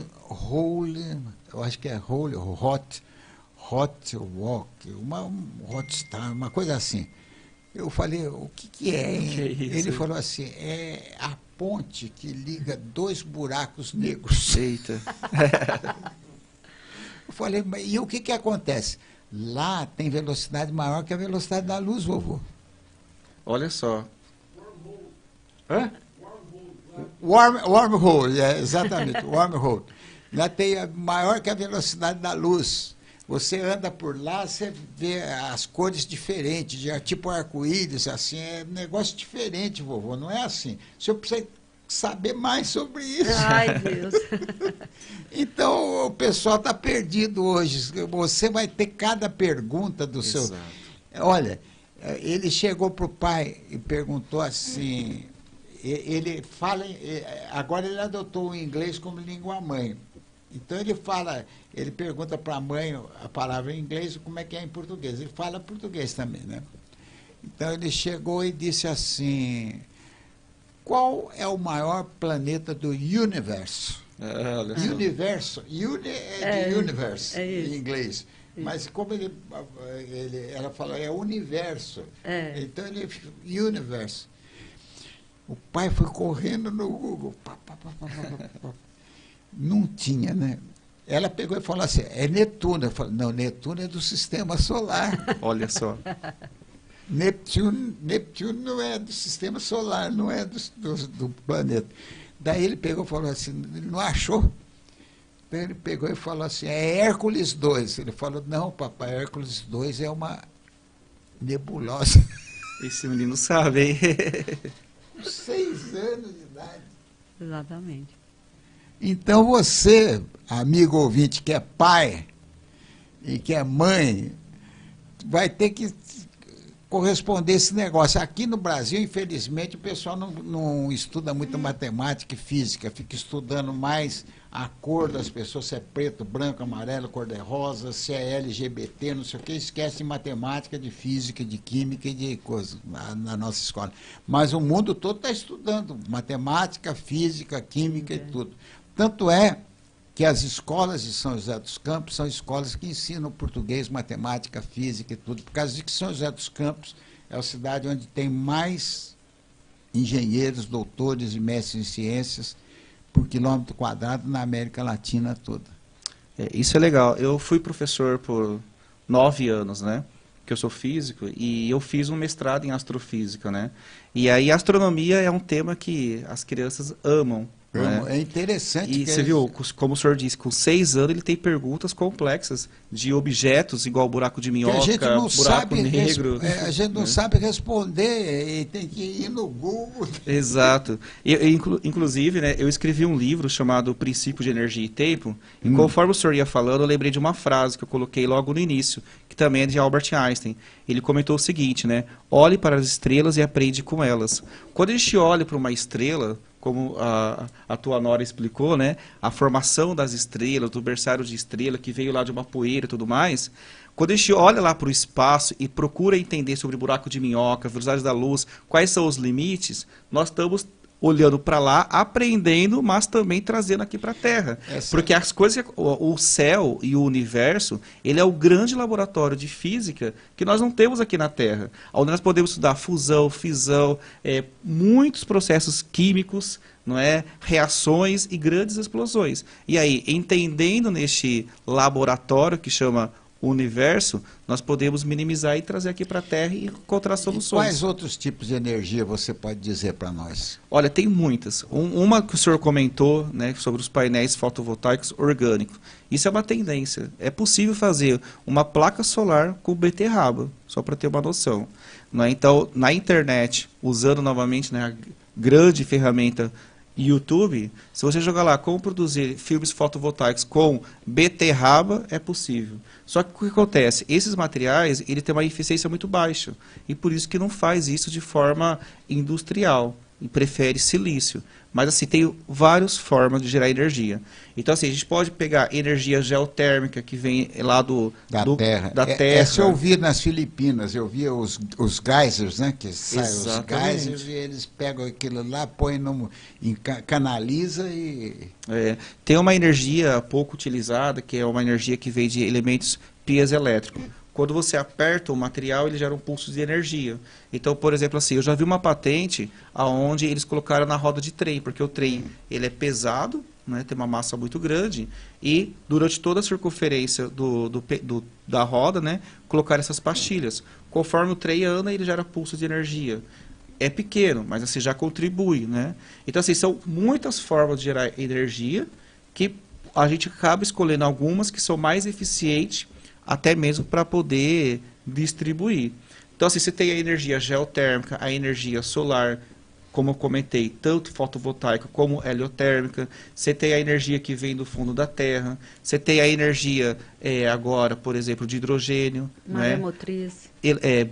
eu acho que é holy, hot walk, um hot star, uma coisa assim. Eu falei, o que é, hein? Que é isso? Ele falou assim, é a ponte que liga 2 buracos negros. Eita. Eu falei, e o que acontece? Lá tem velocidade maior que a velocidade da luz, vovô. Olha só. Hã? Wormhole, exatamente, wormhole. Lá tem maior que a velocidade da luz. Você anda por lá, você vê as cores diferentes, tipo arco-íris, assim, é um negócio diferente, vovô, não é assim. O senhor precisa saber mais sobre isso. Ai, Deus. Então, o pessoal está perdido hoje. Você vai ter cada pergunta do seu... Exato. Olha, ele chegou para o pai e perguntou assim... Ele fala... Agora ele adotou o inglês como língua-mãe. Então ele pergunta para a mãe a palavra em inglês, como é que é em português. Ele fala português também, né? Então ele chegou e disse assim, qual é o maior planeta do universo? Olha só. Universo, de universe em inglês. Isso. Mas como ela falou, é universo. Então universo. O pai foi correndo no Google. Não tinha, né? Ela pegou e falou assim, é Netuno. Eu falei, não, Netuno é do sistema solar. Olha só. Neptuno não é do sistema solar, não é do planeta. Daí ele pegou e falou assim, ele não achou? Daí ele pegou e falou assim, é Hércules 2. Ele falou, não, papai, Hércules 2 é uma nebulosa. Esse menino sabe, hein? Com 6 anos de idade. Exatamente. Então você, amigo ouvinte, que é pai e que é mãe, vai ter que corresponder esse negócio. Aqui no Brasil, infelizmente, o pessoal não estuda muito matemática e física, fica estudando mais a cor das pessoas, se é preto, branco, amarelo, cor-de-rosa, se é LGBT, não sei o que, esquece de matemática, de física, de química e de coisas na nossa escola. Mas o mundo todo está estudando matemática, física, química e tudo. Tanto é que as escolas de São José dos Campos são escolas que ensinam português, matemática, física e tudo, por causa de que São José dos Campos é a cidade onde tem mais engenheiros, doutores e mestres em ciências por quilômetro quadrado na América Latina toda. Isso é legal. Eu fui professor por 9 anos, né? Que eu sou físico, e eu fiz um mestrado em astrofísica, né? E aí a astronomia é um tema que as crianças amam. É interessante. E você viu, como o senhor disse, com 6 anos ele tem perguntas complexas de objetos, igual buraco de minhoca, buraco negro. A gente não sabe responder e tem que ir no Google. Exato. Inclusive, né, eu escrevi um livro chamado Princípio de Energia e Tempo, e conforme o senhor ia falando, eu lembrei de uma frase que eu coloquei logo no início, que também é de Albert Einstein. Ele comentou o seguinte, né? Olhe para as estrelas e aprende com elas. Quando a gente olha para uma estrela, como a tua nora explicou, né? A formação das estrelas, do berçário de estrela, que veio lá de uma poeira e tudo mais. Quando a gente olha lá para o espaço e procura entender sobre buraco de minhoca, velocidade da luz, quais são os limites, nós estamos olhando para lá, aprendendo, mas também trazendo aqui para a Terra. Porque as coisas, o céu e o universo, ele é o grande laboratório de física que nós não temos aqui na Terra, onde nós podemos estudar fusão, fissão, muitos processos químicos, não é? Reações e grandes explosões. E aí, entendendo neste laboratório que chama universo, nós podemos minimizar e trazer aqui para a Terra e encontrar soluções. E quais outros tipos de energia você pode dizer para nós? Olha, tem muitas. Uma que o senhor comentou, né, sobre os painéis fotovoltaicos orgânicos. Isso é uma tendência. É possível fazer uma placa solar com beterraba, só para ter uma noção. Não é? Então, na internet, usando novamente, né, a grande ferramenta YouTube, se você jogar lá como produzir filmes fotovoltaicos com beterraba, é possível. Só que o que acontece? Esses materiais, ele tem uma eficiência muito baixa. E por isso que não faz isso de forma industrial. E prefere silício. Mas assim, tem várias formas de gerar energia. Então assim, a gente pode pegar energia geotérmica que vem lá Da terra. Da terra. Essa eu vi nas Filipinas, eu via os geysers, né? Que saem os Exatamente. geysers e eles pegam aquilo lá, põem canaliza e... Tem uma energia pouco utilizada, que é uma energia que vem de elementos piezoelétricos. Quando você aperta o material, ele gera um pulso de energia. Então, por exemplo, assim, eu já vi uma patente onde eles colocaram na roda de trem, porque o trem ele é pesado, né, tem uma massa muito grande, e durante toda a circunferência da roda, né, colocaram essas pastilhas. Conforme o trem anda, ele gera pulso de energia. É pequeno, mas assim, já contribui, né? Então, assim, são muitas formas de gerar energia que a gente acaba escolhendo algumas que são mais eficientes até mesmo para poder distribuir. Então, assim, você tem a energia geotérmica, a energia solar, como eu comentei, tanto fotovoltaica como heliotérmica. Você tem a energia que vem do fundo da Terra. Você tem a energia, agora, por exemplo, de hidrogênio. Maré né? motriz.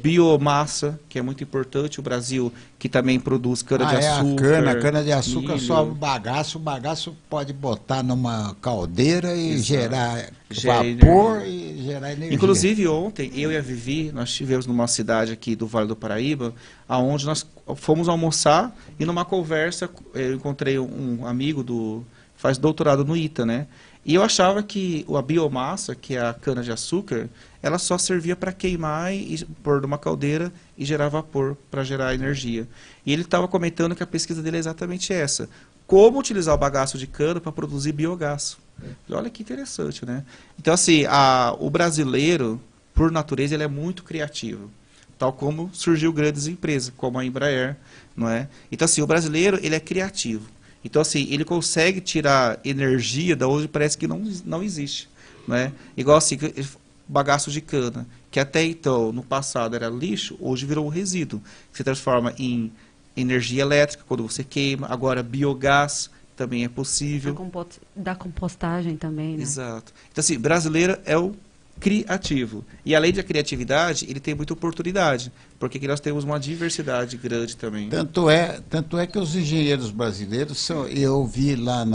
Biomassa, que é muito importante. O Brasil, que também produz cana-de-açúcar. A cana-de-açúcar milho. sobe o bagaço pode botar numa caldeira e Exato. gerar Gera vapor e gerar energia. Inclusive, ontem, eu e a Vivi, nós estivemos numa cidade aqui do Vale do Paraíba, aonde nós fomos almoçar e numa conversa, eu encontrei um amigo faz doutorado no ITA, né? E eu achava que a biomassa, que é a cana-de-açúcar, ela só servia para queimar e pôr numa caldeira e gerar vapor para gerar energia. E ele estava comentando que a pesquisa dele é exatamente essa. Como utilizar o bagaço de cana para produzir biogás. Olha que interessante, né? Então, assim, o brasileiro, por natureza, ele é muito criativo. Tal como surgiu grandes empresas, como a Embraer, não é? Então, assim, o brasileiro, ele é criativo. Então, assim, ele consegue tirar energia da onde parece que não existe, né? Igual assim, bagaço de cana, que até então, no passado, era lixo, hoje virou um resíduo, que se transforma em energia elétrica quando você queima, agora biogás também é possível. Da compostagem também, né? Exato. Então, assim, brasileiro é o criativo. E além da criatividade, ele tem muita oportunidade, porque aqui nós temos uma diversidade grande também. Tanto é que os engenheiros brasileiros eu vi lá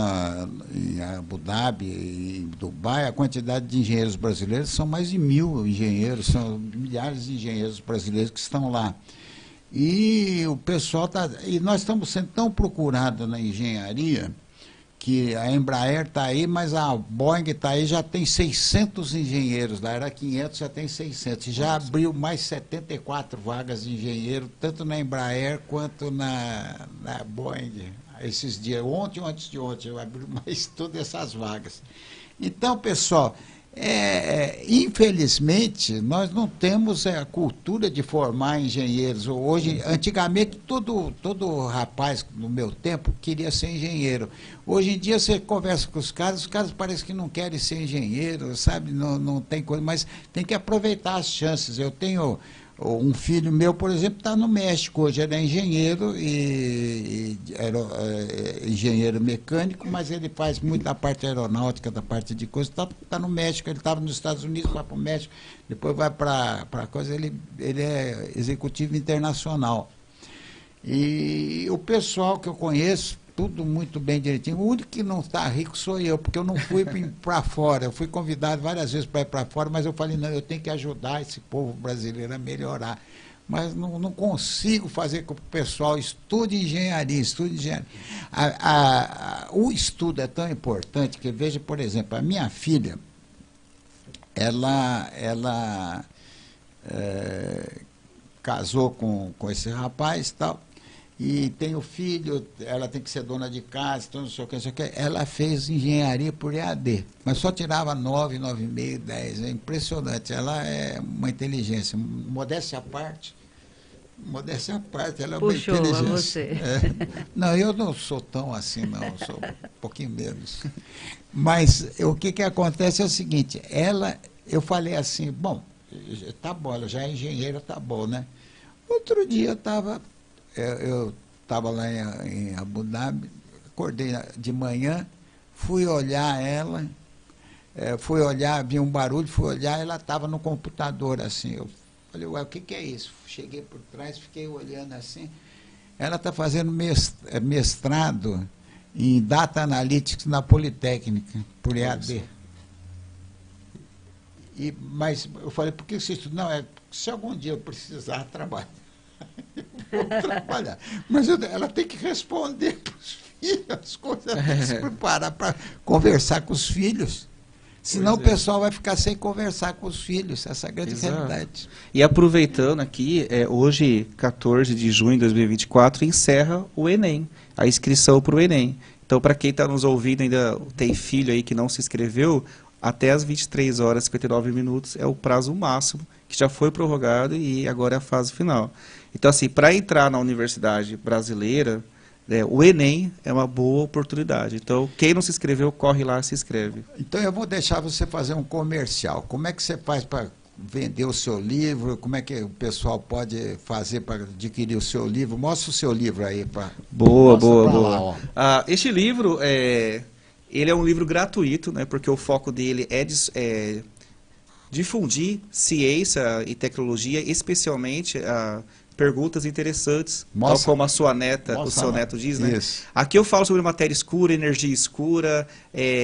em Abu Dhabi e em Dubai, a quantidade de engenheiros brasileiros são mais de 1000 engenheiros, são milhares de engenheiros brasileiros que estão lá. E o pessoal e nós estamos sendo tão procurados na engenharia que a Embraer está aí, mas a Boeing está aí, já tem 600 engenheiros, lá era 500, já tem 600. Já abriu mais 74 vagas de engenheiro, tanto na Embraer quanto na Boeing. Esses dias, ontem ou antes de ontem, eu abri mais todas essas vagas. Então, pessoal, infelizmente, nós não temos a cultura de formar engenheiros. Hoje, antigamente, todo rapaz, no meu tempo, queria ser engenheiro. Hoje em dia, você conversa com os caras parecem que não querem ser engenheiro, sabe? Não tem coisa, mas tem que aproveitar as chances. Eu tenho um filho meu, por exemplo, está no México hoje, ele é engenheiro engenheiro mecânico, mas ele faz muito da parte aeronáutica, da parte de coisa, está no México, ele estava nos Estados Unidos, vai para o México, depois vai para coisa, ele é executivo internacional. E o pessoal que eu conheço, tudo muito bem direitinho. O único que não está rico sou eu, porque eu não fui para fora. Eu fui convidado várias vezes para ir para fora, mas eu falei, não, eu tenho que ajudar esse povo brasileiro a melhorar. Mas não consigo fazer com que o pessoal estude engenharia. O estudo é tão importante que, veja, por exemplo, a minha filha, ela casou com esse rapaz e tal, e tem o filho, ela tem que ser dona de casa, então não sei o que. Ela fez engenharia por EAD, mas só tirava 9, 9,5, 10. É impressionante. Ela é uma inteligência. Modéstia à parte, ela é uma Puxou inteligência. a você. Não, eu não sou tão assim, não, sou um pouquinho menos. Mas o que acontece é o seguinte, eu falei assim, bom, tá bom, ela já é engenheira, tá bom, né? Outro dia eu estava lá em Abu Dhabi, acordei de manhã, fui olhar ela, fui olhar, vi um barulho, fui olhar, ela estava no computador, assim. Eu falei, ué, o que é isso? Cheguei por trás, fiquei olhando assim. Ela está fazendo mestrado em Data Analytics na Politécnica, por EAD. Mas eu falei, por que você estuda? Não, se algum dia eu precisar trabalhar, eu vou trabalhar. Mas ela tem que responder para os filhos as coisas, ela tem que se preparar para conversar com os filhos. Senão o pessoal vai ficar sem conversar com os filhos, essa é a grande realidade. E aproveitando aqui, hoje, 14 de junho de 2024, encerra o Enem, a inscrição para o Enem. Então, para quem está nos ouvindo, ainda tem filho aí que não se inscreveu, até as 23 horas e 59 minutos é o prazo máximo, que já foi prorrogado e agora é a fase final. Então, assim, para entrar na universidade brasileira, o Enem é uma boa oportunidade. Então, quem não se inscreveu, corre lá e se inscreve. Então, eu vou deixar você fazer um comercial. Como é que você faz para vender o seu livro? Como é que o pessoal pode fazer para adquirir o seu livro? Mostra o seu livro aí. Boa. Este livro, ele é um livro gratuito, né, porque o foco dele é difundir ciência e tecnologia, especialmente perguntas interessantes, tal como a sua neta, o seu neto diz, né? Isso. Aqui eu falo sobre matéria escura, energia escura,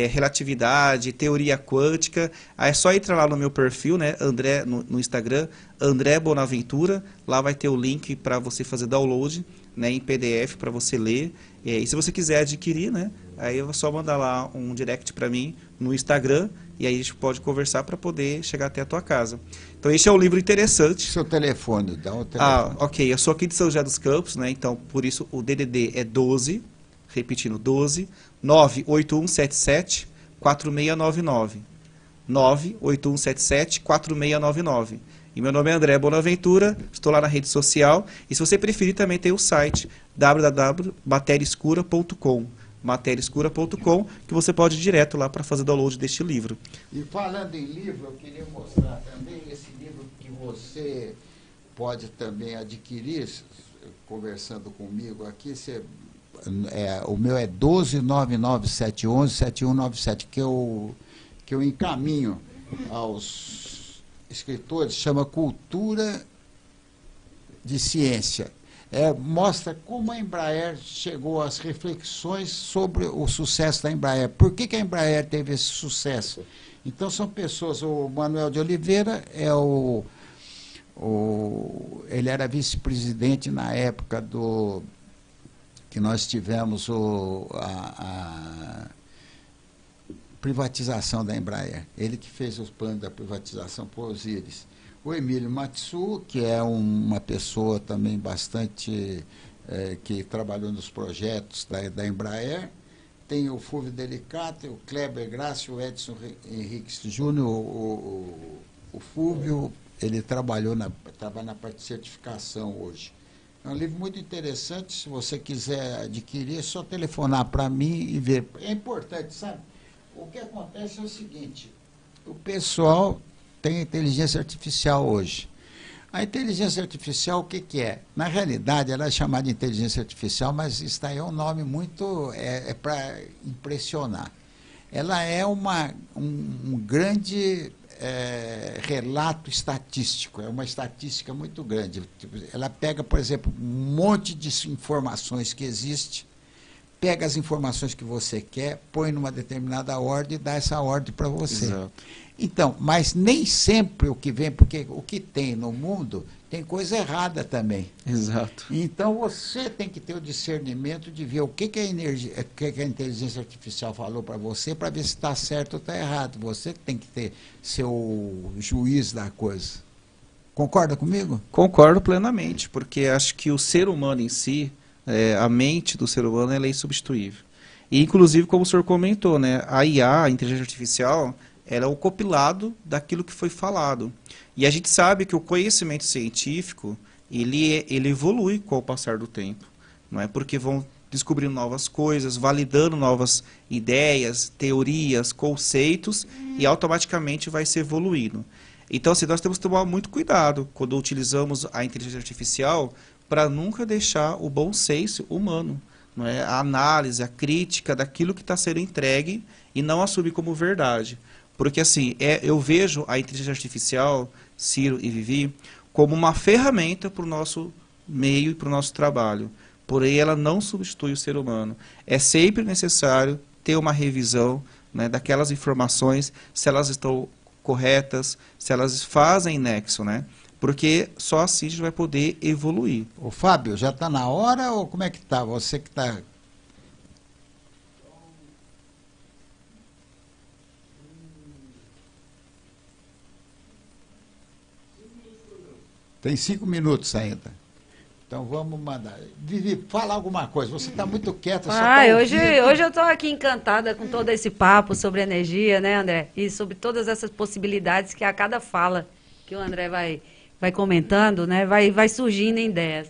relatividade, teoria quântica. Aí é só entrar lá no meu perfil, né, André, no Instagram, André Bonaventura. Lá vai ter o link para você fazer download, né, em PDF para você ler. E se você quiser adquirir, né, aí é só mandar lá um direct para mim no Instagram e aí a gente pode conversar para poder chegar até a tua casa. Então, este é um livro interessante. Seu telefone, dá o telefone. Ok. Eu sou aqui de São José dos Campos, né? Então, por isso, o DDD é 12, repetindo, 12, 98177-4699. 98177-4699. E meu nome é André Bonaventura, estou lá na rede social. E se você preferir, também tem o site www.materiaescura.com. materiaescura.com, que você pode ir direto lá para fazer download deste livro. E falando em livro, eu queria mostrar também esse livro que você pode também adquirir, conversando comigo aqui. O meu é 129971117197, que eu encaminho aos escritores, chama Cultura de Ciência. Mostra como a Embraer chegou às reflexões sobre o sucesso da Embraer. Por que a Embraer teve esse sucesso? Então, são pessoas, o Manuel de Oliveira ele era vice-presidente na época que nós tivemos a privatização da Embraer. Ele que fez os planos da privatização por Osíris. O Emílio Matsu, que é uma pessoa também bastante que trabalhou nos projetos da Embraer. Tem o Fulvio Delicato, o Kleber Graça, o Edson Henriques Júnior, o Fulvio, ele trabalha na parte de certificação hoje. É um livro muito interessante, se você quiser adquirir, é só telefonar para mim e ver. É importante, sabe? O que acontece é o seguinte, o pessoal tem inteligência artificial hoje. A inteligência artificial, o que é? Na realidade, ela é chamada de inteligência artificial, mas isso aí é um nome muito... para impressionar. Ela é um grande relato estatístico, é uma estatística muito grande. Ela pega, por exemplo, um monte de informações que existe, pega as informações que você quer, põe numa determinada ordem e dá essa ordem para você. Exato. Então, mas nem sempre o que vem, porque o que tem no mundo tem coisa errada também. Exato. Então, você tem que ter o discernimento de ver o que a inteligência artificial falou para você, para ver se está certo ou está errado. Você tem que ter seu juiz da coisa. Concorda comigo? Concordo plenamente, porque acho que o ser humano em si, a mente do ser humano, ela é insubstituível. E, inclusive, como o senhor comentou, né, a IA, a inteligência artificial, ela é o compilado daquilo que foi falado. E a gente sabe que o conhecimento científico, ele evolui com o passar do tempo. Não é? Porque vão descobrindo novas coisas, validando novas ideias, teorias, conceitos, e automaticamente vai se evoluindo. Então, assim, nós temos que tomar muito cuidado quando utilizamos a inteligência artificial para nunca deixar o bom senso humano. não é? A análise, a crítica daquilo que está sendo entregue e não assumir como verdade. Porque assim, eu vejo a inteligência artificial, Ciro e Vivi, como uma ferramenta para o nosso meio e para o nosso trabalho. Porém, ela não substitui o ser humano. É sempre necessário ter uma revisão, né, daquelas informações, se elas estão corretas, se elas fazem nexo, né? Porque só assim a gente vai poder evoluir. Ô, Fábio, já está na hora ou como é que está? Você que está... Tem 5 minutos ainda. Então vamos mandar. Vivi, fala alguma coisa. Você está muito quieta. Hoje eu estou aqui encantada com todo esse papo sobre energia, né, André? E sobre todas essas possibilidades que a cada fala que o André vai comentando, né, vai surgindo em ideias.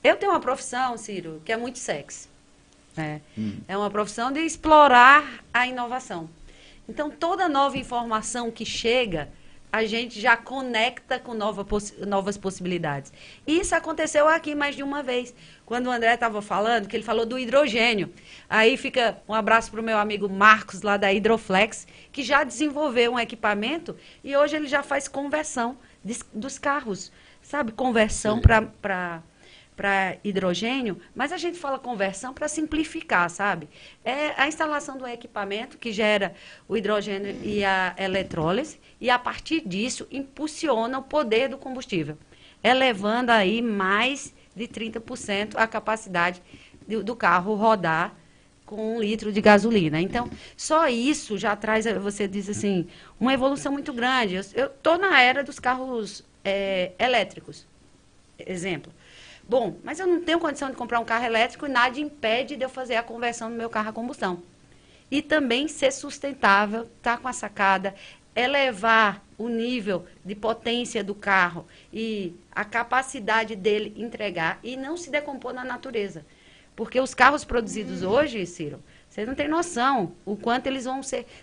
Eu tenho uma profissão, Ciro, que é muito sexy. Né? É uma profissão de explorar a inovação. Então, toda nova informação que chega, a gente já conecta com novas possibilidades. E isso aconteceu aqui mais de uma vez. Quando o André estava falando, que ele falou do hidrogênio. Aí fica um abraço para o meu amigo Marcos, lá da Hidroflex, que já desenvolveu um equipamento e hoje ele já faz conversão dos carros. Sabe, conversão para hidrogênio, mas a gente fala conversão para simplificar, sabe? É a instalação do equipamento que gera o hidrogênio e a eletrólise, e a partir disso impulsiona o poder do combustível, elevando aí mais de 30% a capacidade do carro rodar com 1 litro de gasolina. Então, só isso já traz, você diz assim, uma evolução muito grande. Eu estou na era dos carros elétricos, exemplo. Bom, mas eu não tenho condição de comprar um carro elétrico e nada impede de eu fazer a conversão do meu carro a combustão. E também ser sustentável, estar com a sacada, elevar o nível de potência do carro e a capacidade dele entregar e não se decompor na natureza. Porque os carros produzidos hoje, Ciro, você não tem noção o quanto eles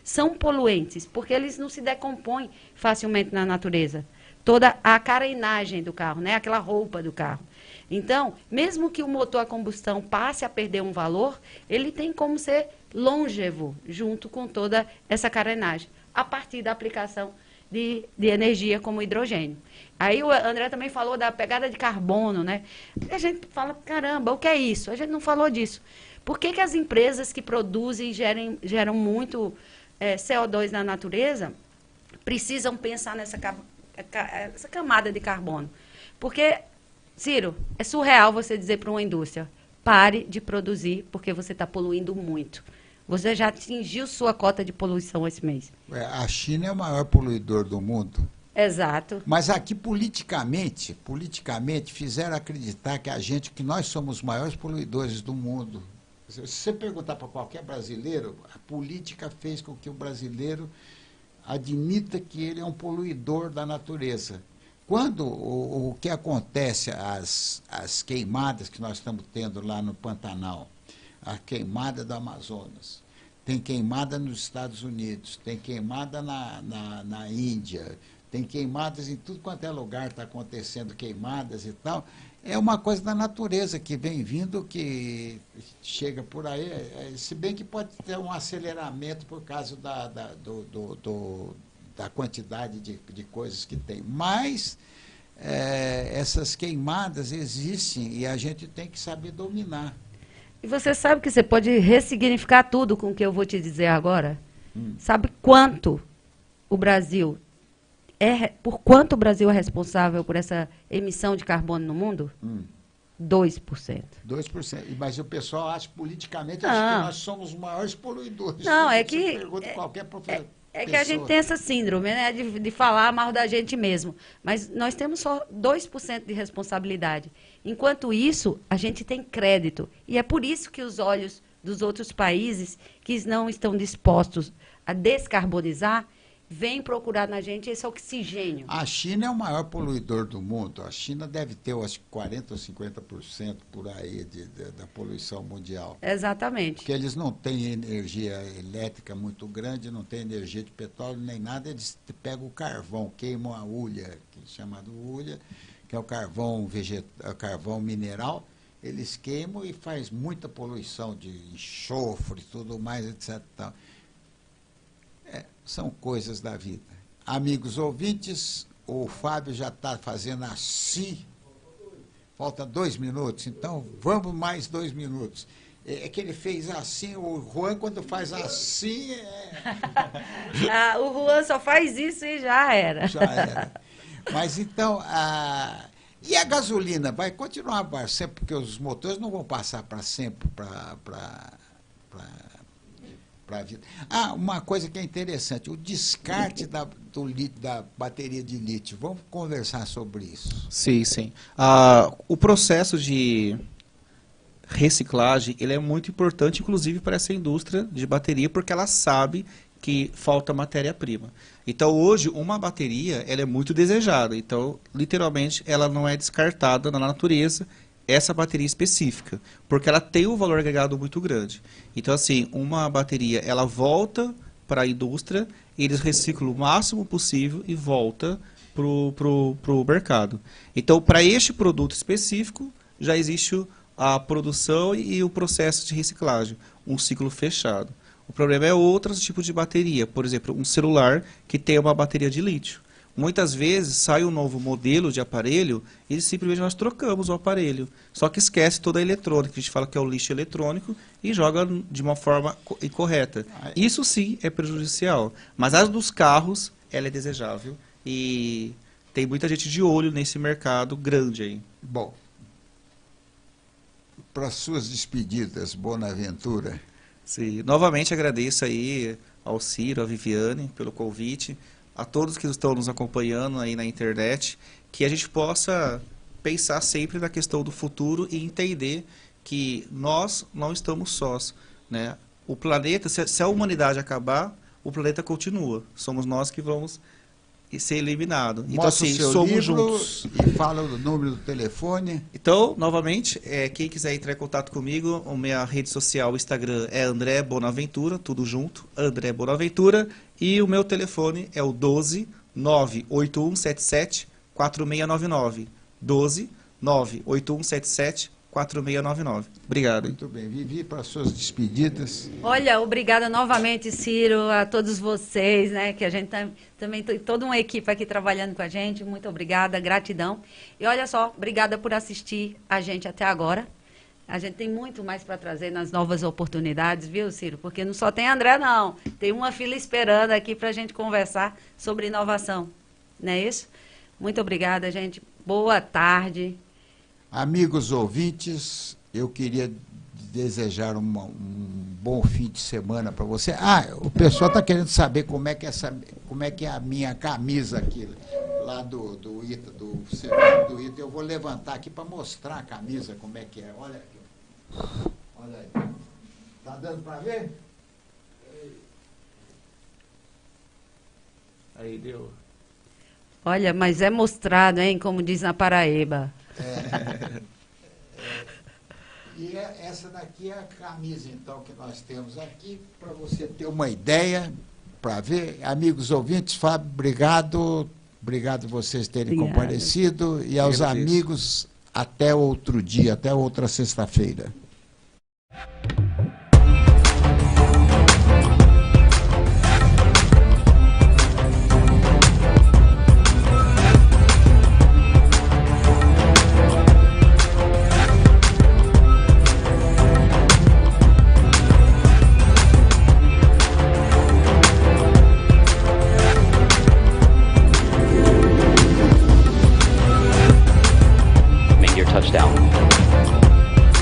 são poluentes, porque eles não se decompõem facilmente na natureza. Toda a carenagem do carro, né? Aquela roupa do carro. Então, mesmo que o motor a combustão passe a perder um valor, ele tem como ser longevo, junto com toda essa carenagem, a partir da aplicação de energia como hidrogênio. Aí o André também falou da pegada de carbono, né? A gente fala, caramba, o que é isso? A gente não falou disso. Por que as empresas que produzem e geram muito CO2 na natureza precisam pensar nessa camada de carbono? Porque, Ciro, é surreal você dizer para uma indústria, pare de produzir porque você está poluindo muito. Você já atingiu sua cota de poluição esse mês. A China é o maior poluidor do mundo. Exato. Mas aqui, politicamente, fizeram acreditar que nós somos os maiores poluidores do mundo. Se você perguntar para qualquer brasileiro, a política fez com que o brasileiro admita que ele é um poluidor da natureza. Quando o que acontece, as queimadas que nós estamos tendo lá no Pantanal, a queimada do Amazonas, tem queimada nos Estados Unidos, tem queimada na Índia, tem queimadas em tudo quanto é lugar, está acontecendo queimadas e tal. É uma coisa da natureza que vem vindo, que chega por aí, se bem que pode ter um aceleramento por causa da quantidade de coisas que tem. Mas essas queimadas existem e a gente tem que saber dominar. E você sabe que você pode ressignificar tudo com o que eu vou te dizer agora? Sabe quanto o Brasil por quanto o Brasil é responsável por essa emissão de carbono no mundo? 2%. 2%. Mas o pessoal acha politicamente acha que nós somos os maiores poluidores. Não, é Você que pergunta qualquer professor. É que a gente tem essa síndrome, né, de falar mal da gente mesmo. Mas nós temos só 2% de responsabilidade. Enquanto isso, a gente tem crédito. E é por isso que os olhos dos outros países que não estão dispostos a descarbonizar vêm procurar na gente esse oxigênio. A China é o maior poluidor do mundo. A China deve ter, eu acho, 40% ou 50% por aí da poluição mundial. Exatamente. Porque eles não têm energia elétrica muito grande, não têm energia de petróleo nem nada, eles pegam o carvão, queimam a hulha, que é chamado hulha, que é o carvão mineral, eles queimam e faz muita poluição de enxofre e tudo mais, etc. Tal. São coisas da vida. Amigos ouvintes, o Fábio já está fazendo assim. Falta 2 minutos, então vamos mais 2 minutos. É que ele fez assim, o Juan quando faz assim... O Juan só faz isso e já era. Já era. Mas então, e a gasolina vai continuar para sempre, porque os motores não vão passar para sempre para a vida. Uma coisa que é interessante, o descarte da bateria de lítio. Vamos conversar sobre isso. Sim, sim. O processo de reciclagem, ele é muito importante, inclusive para essa indústria de bateria, porque ela sabe que falta matéria-prima. Então, hoje, uma bateria, ela é muito desejada. Então, literalmente, ela não é descartada na natureza, essa bateria específica, porque ela tem um valor agregado muito grande. Então, assim, uma bateria, ela volta para a indústria, eles reciclam o máximo possível e volta para o mercado. Então, para este produto específico, já existe a produção e o processo de reciclagem, um ciclo fechado. O problema é outros tipos de bateria, por exemplo, um celular que tem uma bateria de lítio. Muitas vezes sai um novo modelo de aparelho e simplesmente nós trocamos o aparelho. Só que esquece toda a eletrônica, a gente fala que é o lixo eletrônico e joga de uma forma incorreta. Isso sim é prejudicial, mas as dos carros, ela é desejável e tem muita gente de olho nesse mercado grande aí. Bom, para suas despedidas, Bonaventura. Sim, novamente agradeço aí ao Ciro, à Viviane, pelo convite, a todos que estão nos acompanhando aí na internet, que a gente possa pensar sempre na questão do futuro e entender que nós não estamos sós, né? O planeta, se a humanidade acabar, o planeta continua. Somos nós que vamos ser eliminados. Então, assim, somos juntos. E fala o número do telefone. Então, novamente, quem quiser entrar em contato comigo, a minha rede social, o Instagram é André Bonaventura, tudo junto, André Bonaventura, e o meu telefone é o 12 98177 4699. 12 98177 4699. Obrigado. Muito bem. Vivi, para suas despedidas. Olha, obrigada novamente, Ciro, a todos vocês, né? Que a gente também tem toda uma equipe aqui trabalhando com a gente. Muito obrigada, gratidão. E olha só, obrigada por assistir a gente até agora. A gente tem muito mais para trazer nas novas oportunidades, viu, Ciro? Porque não só tem André, não. Tem uma fila esperando aqui para a gente conversar sobre inovação. Não é isso? Muito obrigada, gente. Boa tarde. Amigos ouvintes, eu queria desejar um bom fim de semana para você. O pessoal está querendo saber como é que é a minha camisa aqui, lá do ITA, do ITA. Eu vou levantar aqui para mostrar a camisa, como é que é. Olha aqui. Olha aí. Está dando para ver? Aí deu. Olha, mas é mostrado, hein, como diz na Paraíba. E essa daqui é a camisa, então, que nós temos aqui, para você ter uma ideia, para ver. Amigos ouvintes, Fábio, obrigado. Obrigado vocês terem comparecido. E aos amigos, até outro dia, até outra sexta-feira. Touchdown.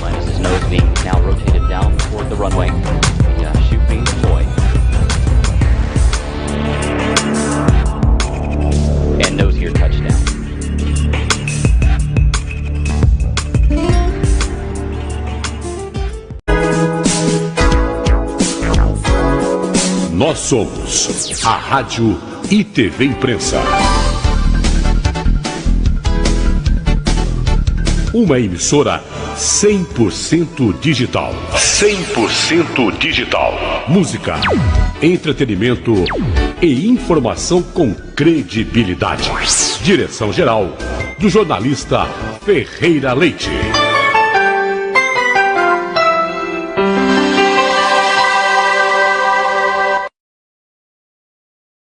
Linus's nose being now rotated down toward the runway. The chute being deployed. And nose gear touchdown. Nós somos a Rádio e TV Imprensa. Uma emissora 100% digital. 100% digital. Música, entretenimento e informação com credibilidade. Direção-geral do jornalista Ferreira Leite.